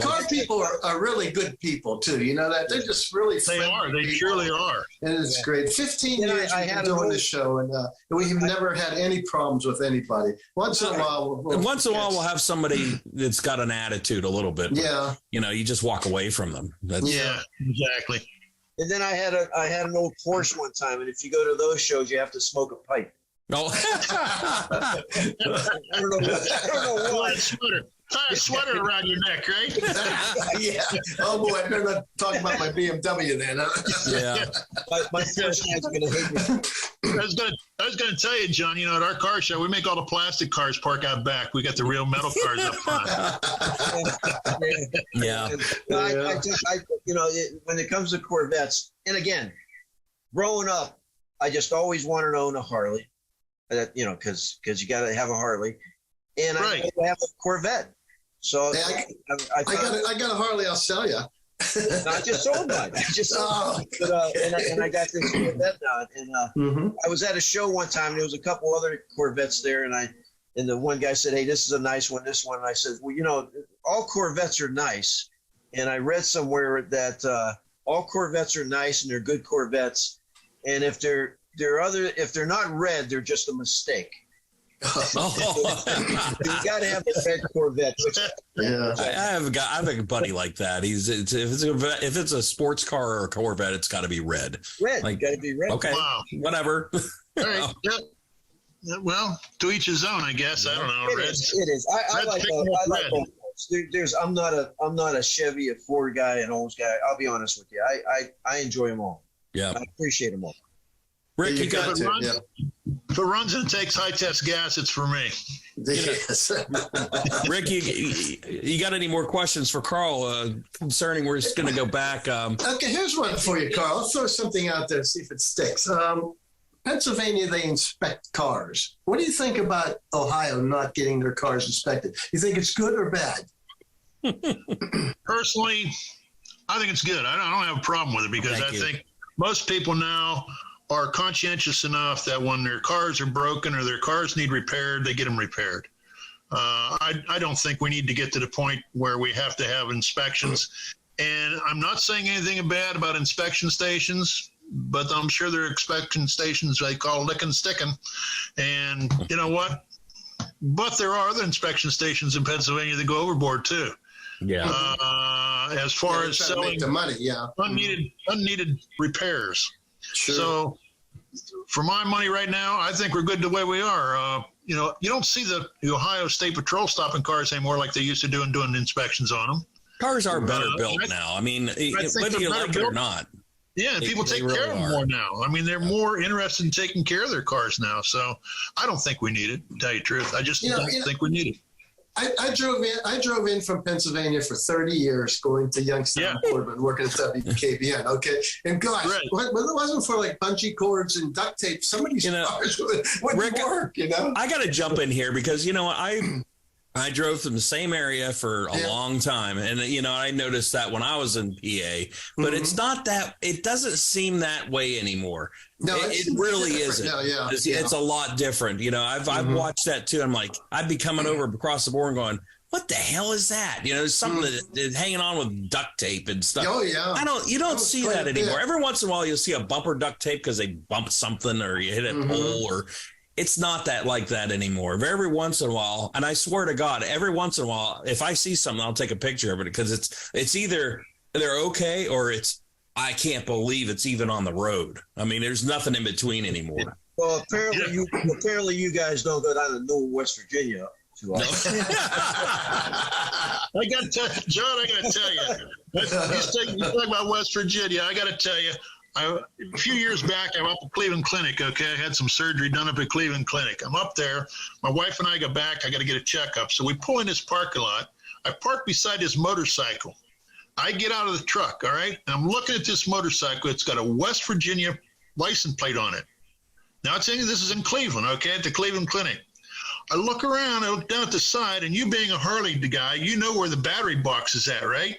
car people are really good people too. You know that they're just really. They are. They truly are. And it's great. 15 years we've been doing this show, and we've never had any problems with anybody. Once in a while, we'll have somebody that's got an attitude a little bit. But, you just walk away from them. Exactly. And then I had an old Porsche one time, and if you go to those shows, you have to smoke a pipe. No. I don't know why. Tie a sweater around your neck, right? Yeah. Oh boy, I better not talk about my BMW then. Yeah. My Porsche guy's gonna hate me. I was gonna tell you, John. At our car show, we make all the plastic cars park out back. We got the real metal cars up front. Yeah. When it comes to Corvettes, and again, growing up, I just always wanted to own a Harley. Because you got to have a Harley, and I have a Corvette. So I got a Harley. I'll sell you. I just sold mine. And I got this Corvette now. And I was at a show one time, and there was a couple other Corvettes there, and the one guy said, "Hey, this is a nice one. This one." And I said, "Well, all Corvettes are nice." And I read somewhere that all Corvettes are nice and they're good Corvettes, and if they're not red, they're just a mistake. You got to have a red Corvette. I have a buddy like that. If it's a sports car or a Corvette, it's got to be red. Red, got to be red. Okay, whatever. All right. Well, to each his own, I guess. I don't know. It is. I like both. I'm not a Chevy, a Ford guy, an Olds guy. I'll be honest with you. I enjoy them all. Yeah, I appreciate them all. Rick, if it runs and takes high test gas, it's for me. Yes. Rick, you got any more questions for Carl concerning? We're just going to go back. Okay, here's one for you, Carl. I'll throw something out there, see if it sticks. Pennsylvania, they inspect cars. What do you think about Ohio not getting their cars inspected? You think it's good or bad? Personally, I think it's good. I don't have a problem with it because I think most people now are conscientious enough that when their cars are broken or their cars need repaired, they get them repaired. I don't think we need to get to the point where we have to have inspections. And I'm not saying anything bad about inspection stations, but I'm sure there are inspection stations they call licking sticking. And you know what? But there are other inspection stations in Pennsylvania that go overboard too. Yeah. As far as selling the money, unneeded repairs. Sure. So for my money right now, I think we're good the way we are. You know, you don't see the Ohio State Patrol stopping cars anymore like they used to do and doing inspections on them. Cars are better built now. I mean, whether you like it or not. Yeah, people take care of them more now. I mean, they're more interested in taking care of their cars now. So I don't think we need it, to tell you the truth. I just don't think we need it. I drove in from Pennsylvania for 30 years, going to Youngstown, Portland, working at WKBN. Okay, and gosh, when it wasn't for like bungee cords and duct tape, some of these cars wouldn't work. You know, I got to jump in here because I drove from the same area for a long time, and I noticed that when I was in PA, but it's not that. It doesn't seem that way anymore. No, it really isn't. No, it's a lot different. I've watched that too. I'm like, I'd be coming over across the board and going, "What the hell is that?" Something that's hanging on with duct tape and stuff. Oh yeah. You don't see that anymore. Every once in a while, you'll see a bumper duct tape because they bumped something or you hit a pole or. It's not like that anymore. Every once in a while, and I swear to God, every once in a while, if I see something, I'll take a picture of it because it's either they're okay or it's I can't believe it's even on the road. I mean, there's nothing in between anymore. Well, apparently you guys don't go down to Newell, West Virginia too often. I got to tell you, John, you talk about West Virginia. I got to tell you, a few years back, I'm up at Cleveland Clinic, okay? I had some surgery done up at Cleveland Clinic. I'm up there. My wife and I got back. I got to get a checkup. So we pull in this parking lot. I park beside this motorcycle. I get out of the truck, all right? And I'm looking at this motorcycle. It's got a West Virginia license plate on it. Now, it's saying this is in Cleveland, okay, at the Cleveland Clinic. I look around. I look down at the side, and you being a Harley guy, you know where the battery box is at, right?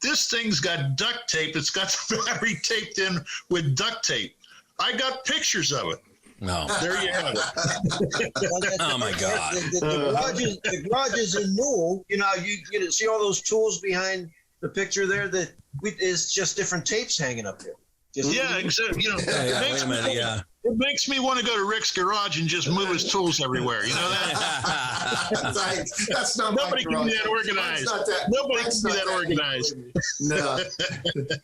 This thing's got duct tape. It's got the battery taped in with duct tape. I got pictures of it. No. There you have it. Oh, my God. The garages in Newell, you see all those tools behind the picture there that is just different tapes hanging up there. Exactly. It makes me want to go to Rick's garage and just move his tools everywhere. You know that? Right. That's not Nobody my garage. Can be that organized. Nobody can be that organized. No.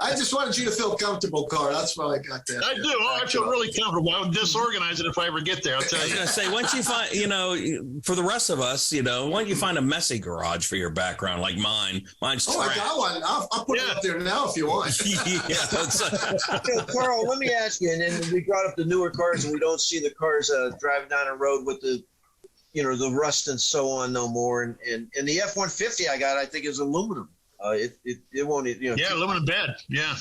I just wanted you to feel comfortable, Carl. That's why I got that. I do. Oh, I feel really comfortable. I would disorganize it if I ever get there. I'll tell you. I was going to say, once you find, for the rest of us, why don't you find a messy garage for your background like mine? Mine's trash. I got one. I'll put it up there now if you want. Carl, let me ask you, and then we brought up the newer cars, and we don't see the cars driving down the road with the rust and so on no more. And the F-150 I got, I think, is aluminum. It won't, aluminum bed. Yeah.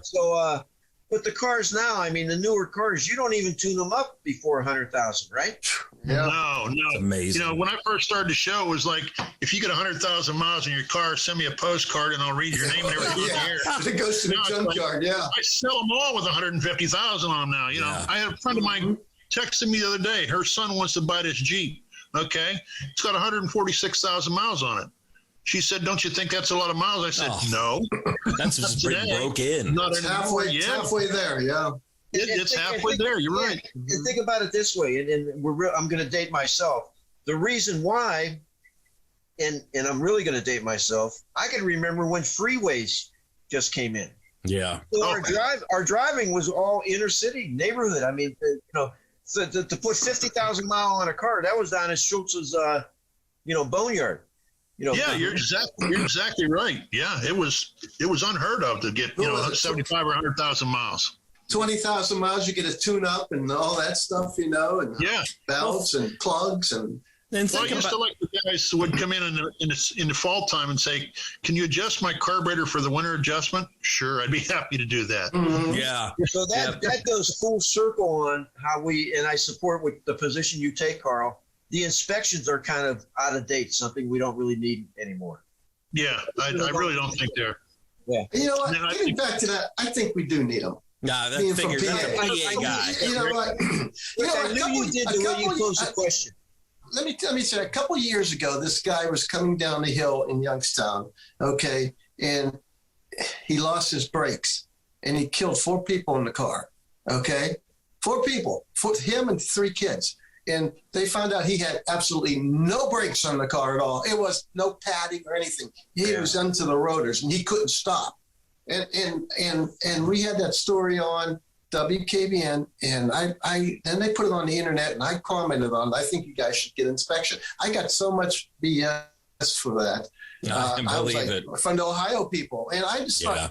So, but the cars now, I mean, the newer cars, you don't even tune them up before 100,000, right? Yeah. No. It's amazing. When I first started the show, it was like, if you get 100,000 miles in your car, send me a postcard and I'll read your name and everything in here. It goes to the junkyard, I sell them all with 150,000 on them now. I had a friend of mine texted me the other day. Her son wants to buy this Jeep. Okay. It's got 146,000 miles on it. She said, "Don't you think that's a lot of miles?" I said, "No, that's just broke in. It's halfway there, yeah. It's halfway there. You're right. And think about it this way, and I'm going to date myself. The reason why, and I'm really going to date myself. I can remember when freeways just came in. Yeah. So our driving was all inner city neighborhood. I mean, so to put 50,000 mile on a car, that was down at Schultz's, boneyard. You're exactly right. Yeah, it was unheard of to get 75 or 100,000 miles. 20,000 miles, you get a tune-up and all that stuff, and valves and plugs and. I used to like the guys who would come in the fall time and say, "Can you adjust my carburetor for the winter adjustment?" Sure, I'd be happy to do that. Mm-hmm. Yeah. So that goes full circle on how I support with the position you take, Carl. The inspections are kind of out of date, something we don't really need anymore. Yeah, I really don't think they're. Yeah. You know what? Getting back to that, I think we do need them. Nah, that figures. That's a PA guy. You know what? I knew you did the way you closed the question. let me say, a couple of years ago, this guy was coming down the hill in Youngstown, okay, and he lost his brakes, and he killed 4 people in the car, okay? 4 people, him and 3 kids. And they found out he had absolutely no brakes on the car at all. It was no padding or anything. He was into the rotors, and he couldn't stop. And we had that story on WKBN, and then they put it on the internet, and I commented on it. I think you guys should get inspection. I got so much BS for that. I believe it. From the Ohio people. And I just thought,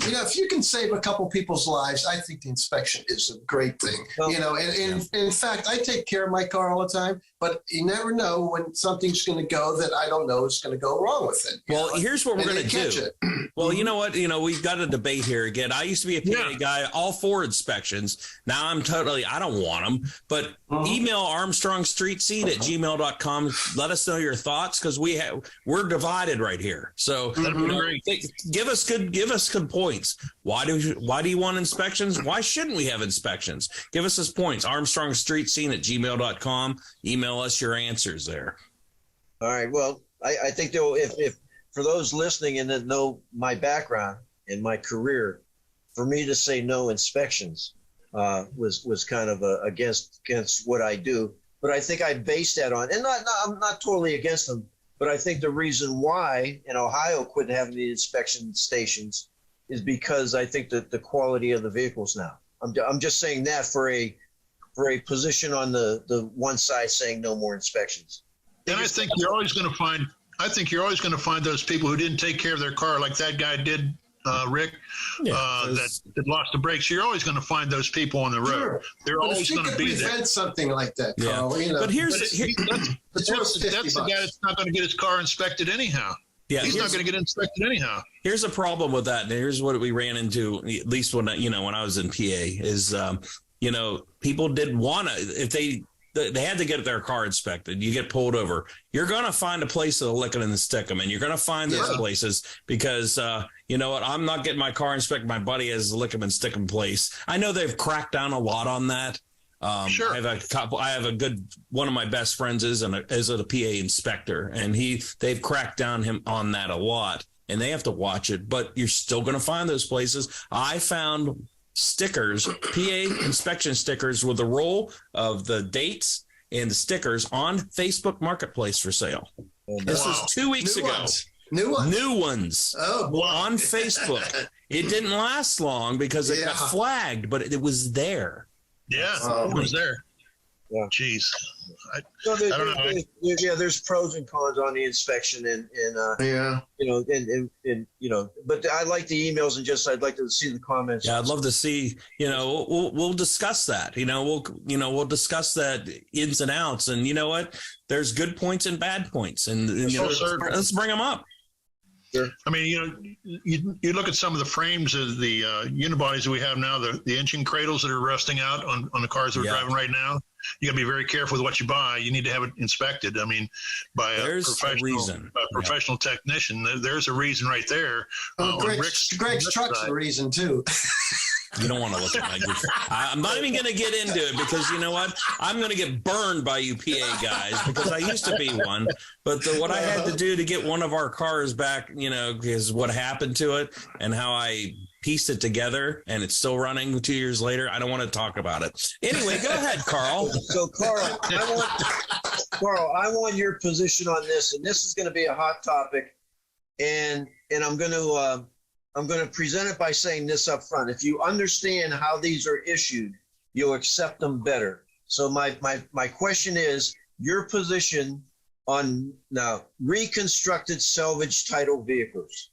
if you can save a couple people's lives, I think the inspection is a great thing. Well, and in fact, I take care of my car all the time, but you never know when something's going to go that I don't know is going to go wrong with it. Well, here's what we're going to do. Well, you know what? We've got a debate here again. I used to be a PA guy, all for inspections. Now I don't want them, but email armstrongstreetseat@gmail.com. Let us know your thoughts, because we're divided right here. So give us good points. Why do you want inspections? Why shouldn't we have inspections? Give us his points. armstrongstreetscene@gmail.com. Email us your answers there. All right. Well, I think though, if for those listening and that know my background and my career, for me to say no inspections was kind of against what I do. But I think I based that on, and I'm not totally against them, but I think the reason why in Ohio couldn't have the inspection stations is because I think that the quality of the vehicles now. I'm just saying that for a position on the one side saying no more inspections. And I think you're always going to find those people who didn't take care of their car, like that guy did, Rick, that lost the brakes. You're always going to find those people on the road. Sure. They're always going to be there. Prevent something like that, Carl. But that's the guy that's not going to get his car inspected anyhow. Yeah, he's not going to get inspected anyhow. Here's a problem with that, and here's what we ran into. At least when I was in PA, is people didn't want to. If they had to get their car inspected, you get pulled over. You're going to find a place that'll lick it and stick them, and you're going to find those places because you know what? I'm not getting my car inspected. My buddy has a lick 'em and stick 'em place. I know they've cracked down a lot on that. Sure. I have a good one of my best friends is a PA inspector, and they've cracked down on that a lot, and they have to watch it. But you're still going to find those places. I found stickers, PA inspection stickers with a roll of the dates and the stickers on Facebook Marketplace for sale. This is 2 weeks ago. New ones. Oh, boy. On Facebook. It didn't last long because it got flagged, but it was there. Yeah, it was there. Yeah. Jeez. I don't know. There's pros and cons on the inspection, but I like the emails and I'd like to see the comments. Yeah, I'd love to see. We'll discuss that. We'll discuss that ins and outs. And you know what? There's good points and bad points, and let's bring them up. Sure. I mean, you look at some of the frames of the unibodies that we have now, the engine cradles that are rusting out on the cars that we're driving right now. You got to be very careful with what you buy. You need to have it inspected. I mean, by a professional technician. There's a reason right there. Greg's truck's the reason too. You don't want to look at my Google. I'm not even going to get into it because you know what? I'm going to get burned by you PA guys because I used to be one. But what I had to do to get one of our cars back, is what happened to it and how I pieced it together, and it's still running 2 years later. I don't want to talk about it. Anyway, go ahead, Carl. So, Carl, I want your position on this, and this is going to be a hot topic, and I'm going to present it by saying this up front. If you understand how these are issued, you'll accept them better. So my question is your position on now reconstructed salvage title vehicles.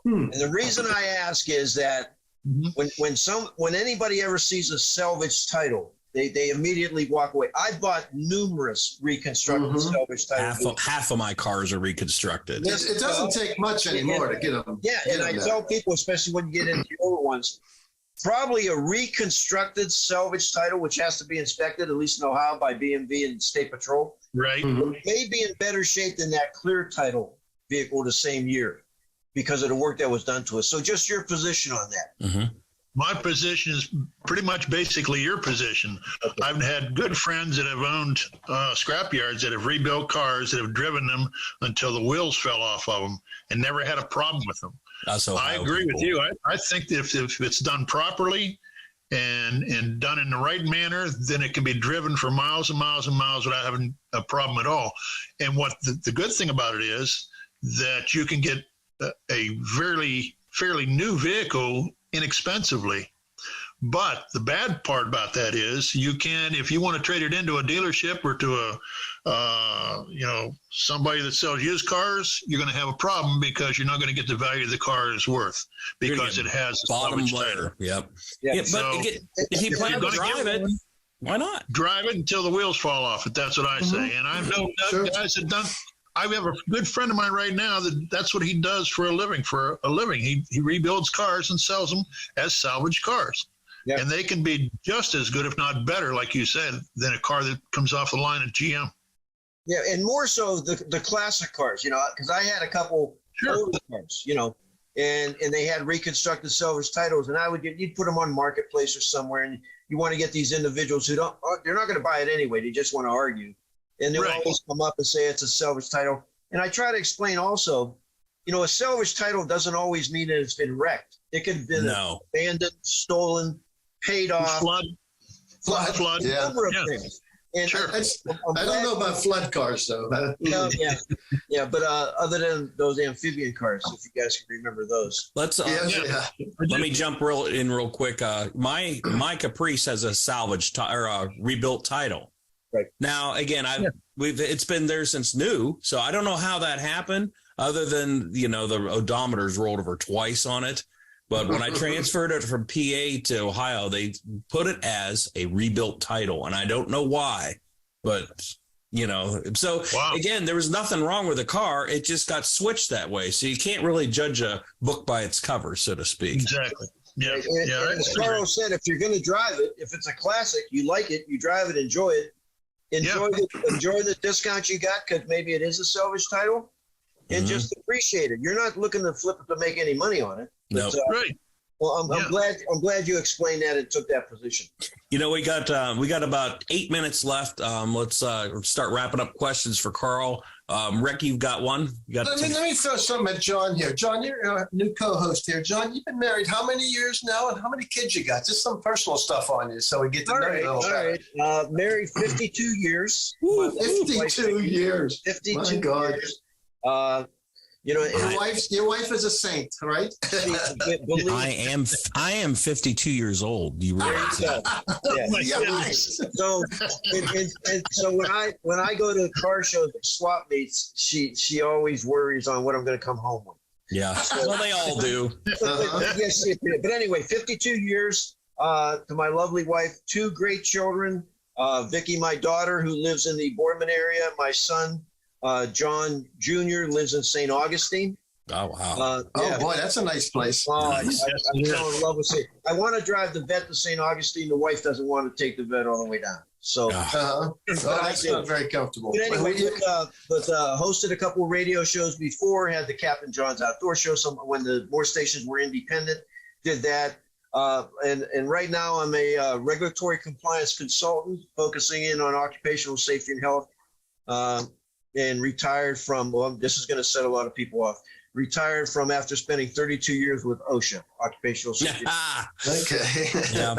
And the reason I ask is that when anybody ever sees a salvage title, they immediately walk away. I bought numerous reconstructed salvage titles. Half of my cars are reconstructed. It doesn't take much anymore to get them. Yeah, and I tell people, especially when you get into the older ones, probably a reconstructed salvage title, which has to be inspected, at least in Ohio, by BMV and State Patrol. Right. May be in better shape than that clear title vehicle the same year because of the work that was done to it. So just your position on that. My position is pretty much basically your position. Okay. I've had good friends that have owned scrap yards that have rebuilt cars, that have driven them until the wheels fell off of them and never had a problem with them. I agree with you. I think that if it's done properly and done in the right manner, then it can be driven for miles and miles and miles without having a problem at all. And what the good thing about it is that you can get a fairly new vehicle inexpensively. But the bad part about that is you can, if you want to trade it into a dealership or to somebody that sells used cars, you're going to have a problem because you're not going to get the value the car is worth because it has a bottom layer. Yep. Yeah, but so if you plan to drive it, why not? Drive it until the wheels fall off it. That's what I say. And I know guys that done. I have a good friend of mine right now that's what he does for a living. He rebuilds cars and sells them as salvage cars. Yep. And they can be just as good, if not better, like you said, than a car that comes off the line at GM. Yeah, and more so the classic cars, because I had a couple older cars, and they had reconstructed salvage titles, and you'd put them on Marketplace or somewhere, and you want to get these individuals who they're not going to buy it anyway. They just want to argue. And they'll always come up and say it's a salvage title. And I try to explain also, a salvage title doesn't always mean that it's been wrecked. It could have been abandoned, stolen, paid off. Flood. A number of things. And sure. I don't know about flood cars, though. Yeah, but other than those amphibian cars, if you guys can remember those. Let me jump real quick. My Caprice has a salvage or a rebuilt title. Right. Now, again, it's been there since new, so I don't know how that happened other than, the odometer's rolled over twice on it. But when I transferred it from PA to Ohio, they put it as a rebuilt title, and I don't know why. But, so again, there was nothing wrong with the car. It just got switched that way. So you can't really judge a book by its cover, so to speak. Exactly. Yeah. And as Carl said, if you're going to drive it, if it's a classic, you like it, you drive it, enjoy it. Enjoy the discount you got because maybe it is a salvage title, and just appreciate it. You're not looking to flip it to make any money on it. No, right. Well, I'm glad you explained that and took that position. We got about 8 minutes left. Let's start wrapping up questions for Carl. Rick, you've got one. Let me throw something at John here. John, you're a new co-host here. John, you've been married how many years now, and how many kids you got? Just some personal stuff on you, so we get to know you a little better. All right. Married 52 years. 52 years. 52 My God. years. Your wife is a saint, right? I am 52 years old. You realize that? So when I go to car shows and swap meets, she always worries on what I'm going to come home with. Yeah, well, they all do. But anyway, 52 years to my lovely wife, 2 great children. Vicky, my daughter, who lives in the Boardman area. My son, John Jr. lives in St. Augustine. Oh, wow. Boy, that's a nice place. I'm so in love with it. I want to drive the vet to St. Augustine. The wife doesn't want to take the vet all the way down. So that's not very comfortable. But anyway, hosted a couple of radio shows before, had the Captain John's Outdoor Show when the more stations were independent, did that. And right now I'm a regulatory compliance consultant focusing in on occupational safety and health. And retired from, this is going to set a lot of people off, retired from after spending 32 years with OSHA, occupational safety. Okay. Yeah.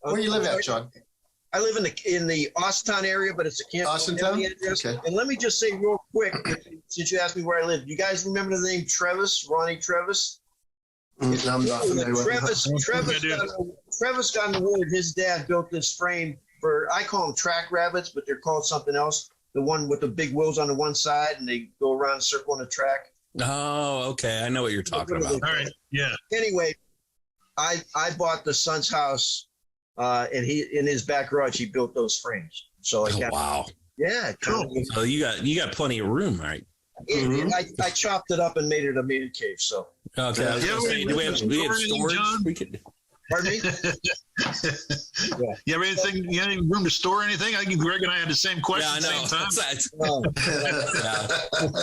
Where you live at, John? I live in the Austin area, but it's a Canton County address. Okay. And let me just say real quick, since you asked me where I live, you guys remember the name Travis, Ronnie Travis? Travis got an award. His dad built this frame for, I call them track rabbits, but they're called something else. The one with the big wheels on the one side and they go around a circle on the track. Oh, okay. I know what you're talking about. All right. Yeah. Anyway, I bought the son's house, and in his back garage he built those frames. So wow. Yeah. Cool. So you got plenty of room, right? I chopped it up and made it a man cave. So okay. Do we have storage? We could. Pardon me? You have anything? You have any room to store anything? I think Greg and I had the same question at the same time.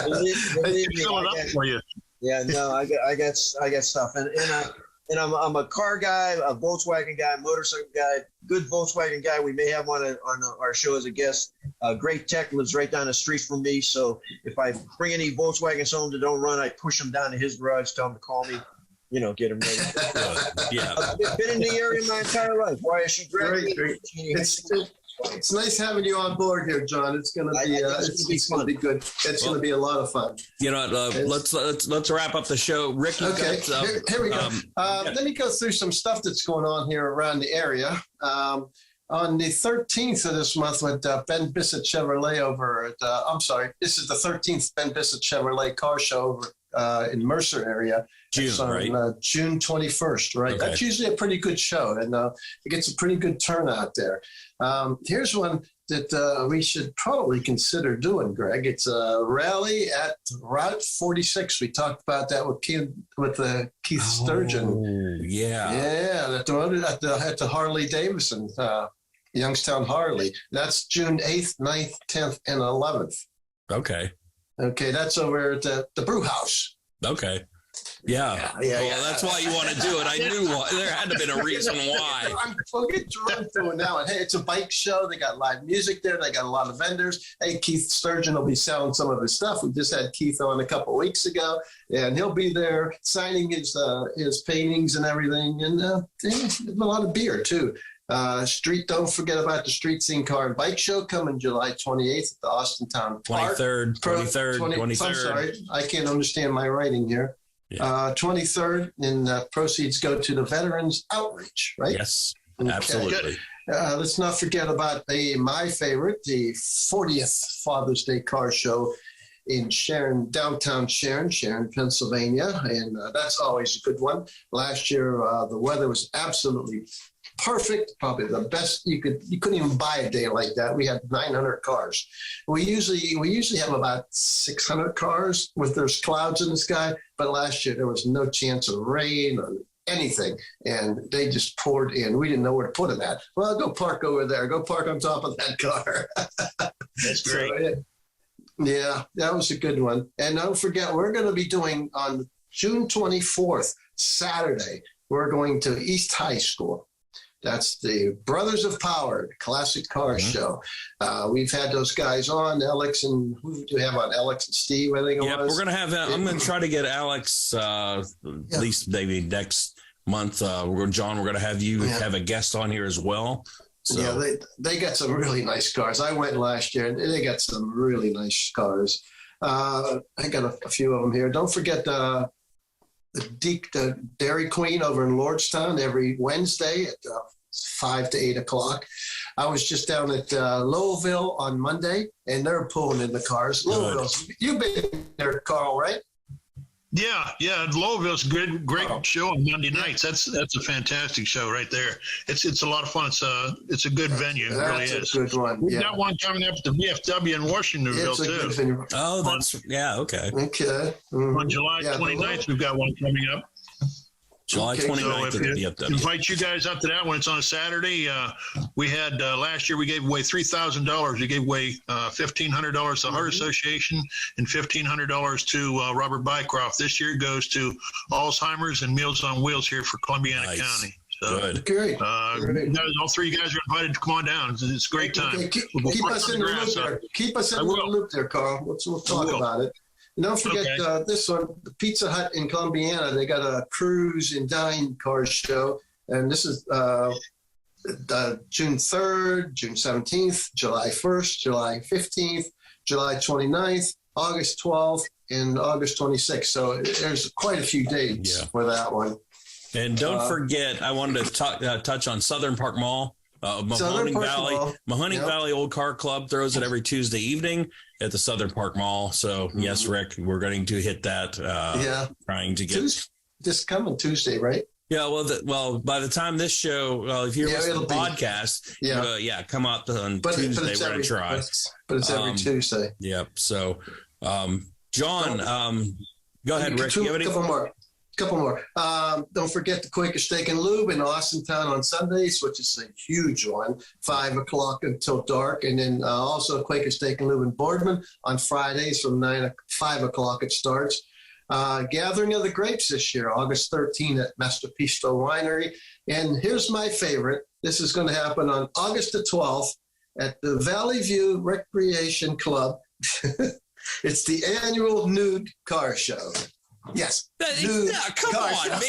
Believe me, fill it up for you. Yeah, no, I got stuff, and I'm a car guy, a Volkswagen guy, motorcycle guy, good Volkswagen guy. We may have one on our show as a guest. Great tech, lives right down the street from me. So if I bring any Volkswagens home that don't run, I push them down to his garage, tell him to call me, get them ready. Yeah. I've been in the area my entire life. Why is she dragging me? It's nice having you on board here, John. It's going to be it's going to be good. It's going to be a lot of fun. Let's wrap up the show. Rick, okay, here we go. Let me go through some stuff that's going on here around the area. On the 13th of this month with Ben Bissett Chevrolet over at, this is the 13th Ben Bissett Chevrolet car show over in Mercer area. June, on, June 21st, right? Okay. That's usually a pretty good show, and it gets a pretty good turnout there. Here's one that we should probably consider doing, Greg. It's a rally at Route 46. We talked about that with Keith Sturgeon. Oh, yeah. Yeah, at the Harley Davidson, Youngstown Harley. That's June 8th, 9th, 10th, and 11th. Okay. Okay, that's over at the Brew House. Okay. Yeah. Well, that's why you want to do it. I knew there had to have been a reason why. We'll get drunk to it now. And hey, it's a bike show. They got live music there. They got a lot of vendors. Hey, Keith Sturgeon will be selling some of his stuff. We just had Keith on a couple of weeks ago, and he'll be there signing his paintings and everything, and a lot of beer too. Don't forget about the Street Scene Car and Bike Show coming July 28th at the Austintown Park. 23rd. I'm sorry, I can't understand my writing here. Yeah. 23rd, and proceeds go to the Veterans Outreach, right? Yes, absolutely. Let's not forget about my favorite, the 40th Father's Day Car Show in downtown Sharon, Pennsylvania, and that's always a good one. Last year, the weather was absolutely perfect, probably the best you couldn't even buy a day like that. We had 900 cars. We usually have about 600 cars with there's clouds in the sky, but last year there was no chance of rain or anything, and they just poured in. We didn't know where to put them at. Well, go park over there. Go park on top of that car. That's great. So, yeah, that was a good one. And don't forget, we're going to be doing on June 24th, Saturday, we're going to East High School. That's the Brothers of Power Classic Car Show. We've had those guys on, Alex, and who do we have on? Alex and Steve, I think it was. Yeah, we're going to have, I'm going to try to get Alex at least maybe next month. John, we're going to have you have a guest on here as well. So. Yeah, they got some really nice cars. I went last year, and they got some really nice cars. I got a few of them here. Don't forget the Dairy Queen over in Lordstown every Wednesday at 5 to 8 o'clock. I was just down at Lowellville on Monday, and they're pulling in the cars. Lowellville's, you've been there, Carl, right? Yeah. Lowellville's a great show on Monday nights. That's a fantastic show right there. It's a lot of fun. It's a good venue. It really is. That's a good one. We've got one coming up at the VFW in Washingtonville too. Oh, that's okay. Okay. Mm-hmm. On July 29th, we've got one coming up. July 29th at the VFW. Invite you guys up to that one. It's on a Saturday. We had last year we gave away $3,000. We gave away $1,500 to the Heart Association and $1,500 to Robert Bycroft. This year it goes to Alzheimer's and Meals on Wheels here for Columbiana County. So, good. Great. All three of you guys are invited to come on down. It's a great time. Okay, keep us in the loop there. Keep us in the loop there, Carl. We'll talk about it. And don't forget this one, the Pizza Hut in Columbiana. They got a cruise and dine car show. And this is June 3rd, June 17th, July 1st, July 15th, July 29th, August 12th, and August 26th. So there's quite a few dates for that one. And don't forget, I wanted to touch on Southern Park Mall. Mahoning Valley. Mahoning Valley Old Car Club throws it every Tuesday evening at the Southern Park Mall. So yes, Rick, we're going to hit that. Trying to get this coming Tuesday, right? Yeah. Well, by the time this show, if you're listening to the podcast, come out on Tuesday. We're going to try. But it's every Tuesday. Yep. So, John, go ahead, Rick. You have any? Couple more. Don't forget the Quaker Steak and Lube in Austintown on Sundays, which is a huge one, 5 o'clock until dark. And then also Quaker Steak and Lube in Boardman on Fridays from 5 o'clock it starts. Gathering of the Grapes this year, August 13 at Masterpisto Winery. And here's my favorite. This is going to happen on August the 12th at the Valley View Recreation Club. It's the annual nude car show. Yes. Come on,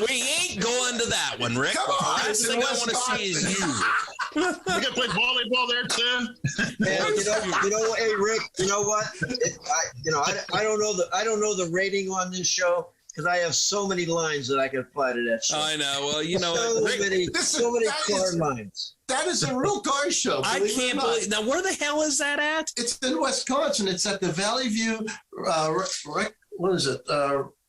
we ain't going to that one, Rick. Come on, the last thing I want to see is you. We got to play volleyball there too. And you know, hey Rick, you know what? I don't know the rating on this show because I have so many lines that I can apply to that show. I know. Well, you know, so many car lines. That is a real car show. I can't believe. Now, where the hell is that at? It's in Wisconsin. It's at the Valley View.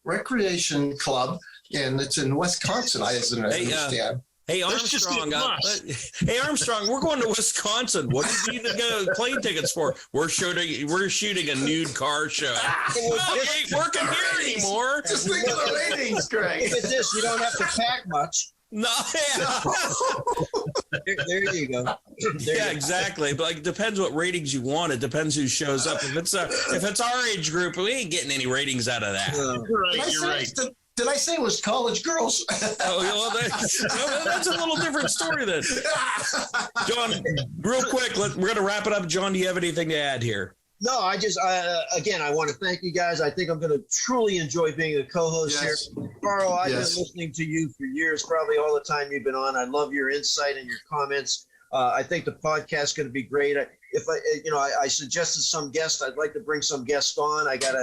Recreation Club, and it's in Wisconsin. I understand. Hey Armstrong, we're going to Wisconsin. What do you need to go plane tickets for? We're shooting a nude car show. We ain't working here anymore. Just think of the ratings, Greg. Look at this. You don't have to pack much. No, there you go. Exactly. But it depends what ratings you want. It depends who shows up. If it's our age group, we ain't getting any ratings out of that. You're right. Did I say it was college girls? That's a little different story then. John, real quick, we're going to wrap it up. John, do you have anything to add here? No, I want to thank you guys. I think I'm going to truly enjoy being a co-host here. Carl, I've been listening to you for years, probably all the time you've been on. I love your insight and your comments. I think the podcast is going to be great. I suggested some guests. I'd like to bring some guests on. I got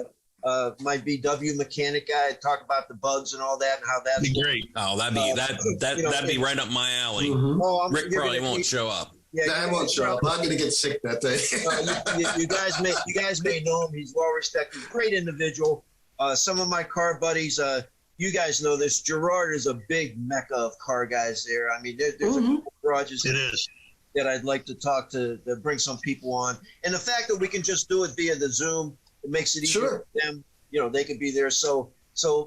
my VW mechanic guy, talk about the bugs and all that and how that's be great. Oh, that'd be right up my alley. Mm-hmm. Oh, Rick probably won't show up. Yeah, I won't show up. I'm going to get sick that day. You guys may know him. He's well respected, great individual. Some of my car buddies, you guys know this. Gerard is a big mecca of car guys there. I mean, there's a couple garages. It is. That I'd like to talk to bring some people on, and the fact that we can just do it via the Zoom, it makes it easier for them. They could be there. So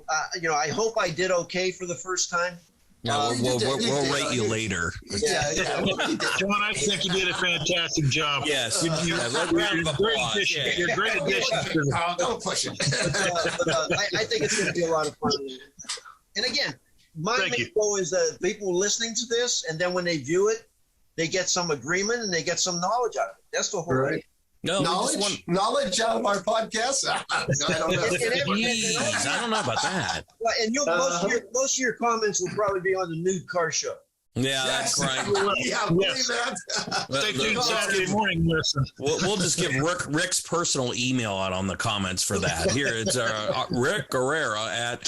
I hope I did okay for the first time. Yeah, we'll rate you later. Yeah. John, I think you did a fantastic job. Yes. You're a great addition. Don't push it. I think it's going to be a lot of fun. And again, my main goal is that people listening to this, and then when they view it, they get some agreement and they get some knowledge out of it. That's the whole thing. No, knowledge out of our podcast. I don't know. Jeez, I don't know about that. Well, and most of your comments will probably be on the nude car show. Yeah, that's right. Yeah, believe that. Stay tuned Saturday morning. Listen, we'll just give Rick's personal email out on the comments for that. Here, it's Rick Guerrera at.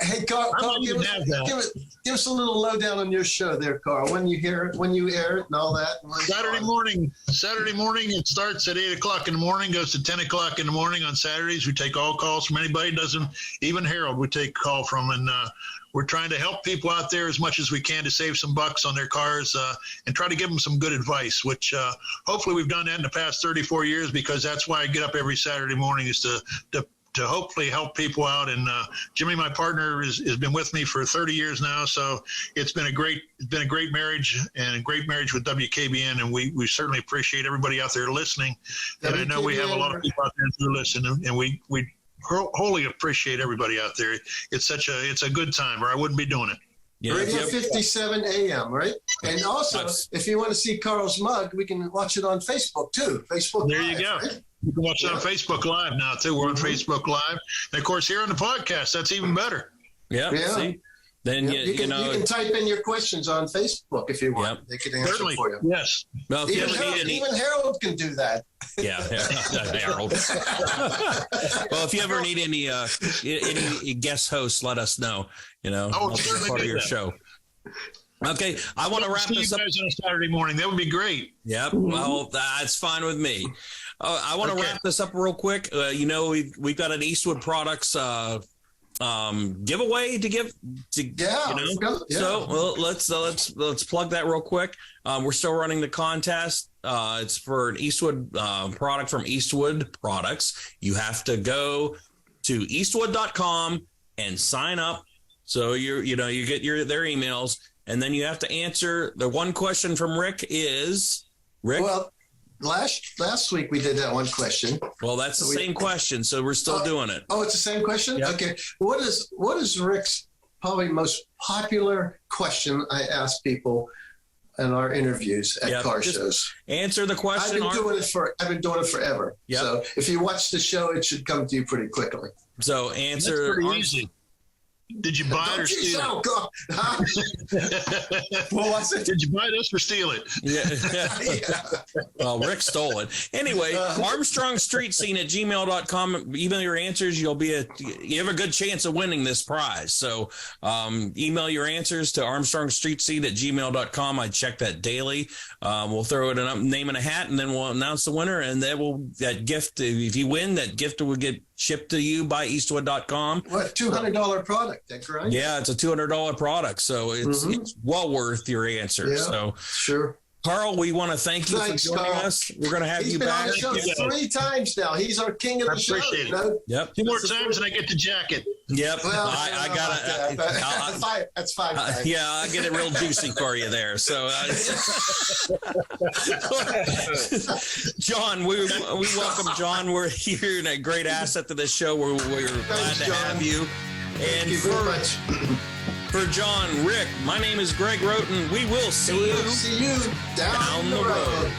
Hey, Carl, give us a little lowdown on your show there, Carl. When you air it and all that. Saturday morning. It starts at 8:00 in the morning, goes to 10:00 in the morning on Saturdays. We take all calls from anybody. Even Harold we take a call from, and we're trying to help people out there as much as we can to save some bucks on their cars and try to give them some good advice, which hopefully we've done that in the past 34 years, because that's why I get up every Saturday morning, is to hopefully help people out. And Jimmy, my partner, has been with me for 30 years now. So it's been a great marriage, and a great marriage with WKBN. And we certainly appreciate everybody out there listening. And I know we have a lot of people out there who listen, and we wholly appreciate everybody out there. It's a good time, or I wouldn't be doing it. Yeah, Radio 57 AM, right? And also, if you want to see Carl's mug, we can watch it on Facebook too. Facebook there Live, you go. Right? You can watch it on Facebook Live now too. We're on Facebook Live, and of course here on the podcast. That's even better. Yeah. See? Then you can type in your questions on Facebook if you want. They can answer for you. Yes. Well, even Harold can do that. Yeah, Harold. Well, if you ever need any guest hosts, let us know. I'll be part of your show. Okay, I want to wrap this up. See you guys on a Saturday morning. That would be great. Yep. Well, that's fine with me. I want to wrap this up real quick. We've got an Eastwood Products giveaway to give. So let's plug that real quick. We're still running the contest. It's for an Eastwood product from Eastwood Products. You have to go to eastwood.com and sign up. So you get their emails, and then you have to answer the one question from Rick is Rick. Well, last week we did that one question. Well, that's the same question, so we're still doing it. Oh, it's the same question? Yep. Okay. What is Rick's probably most popular question I ask people in our interviews at car shows? Answer the question. I've been doing it forever. Yep. So if you watch the show, it should come to you pretty quickly. So answer. That's pretty easy. Did you buy it or steal it? God. Huh? What was it? Did you buy this or steal it? Yeah. Yeah. Well, Rick stole it. Anyway, armstrongstreetscene@gmail.com. Email your answers. You have a good chance of winning this prize. So email your answers to armstrongstreetscene@gmail.com. I check that daily. We'll throw it in a name in a hat, and then we'll announce the winner. And that gift, if you win, that gift will get shipped to you by eastwood.com. What, $200 product, that right? Yeah, it's a $200 product, so it's well worth your answer. Yeah, so sure. Carl, we want to thank you for joining Carl. us. We're going to have He's you been back. on the show 3 times now. He's our king of the show. Appreciate it. You know? Yep. 2 more times and I get the jacket. Yep. Well, I got it. That's 5 times. Yeah, I get it real juicy for you there. So, John, we welcome John. We're here and a great asset to this show. We're glad to have you. Thank you very much. For John, Rick, my name is Greg Roten. We will see you down the road.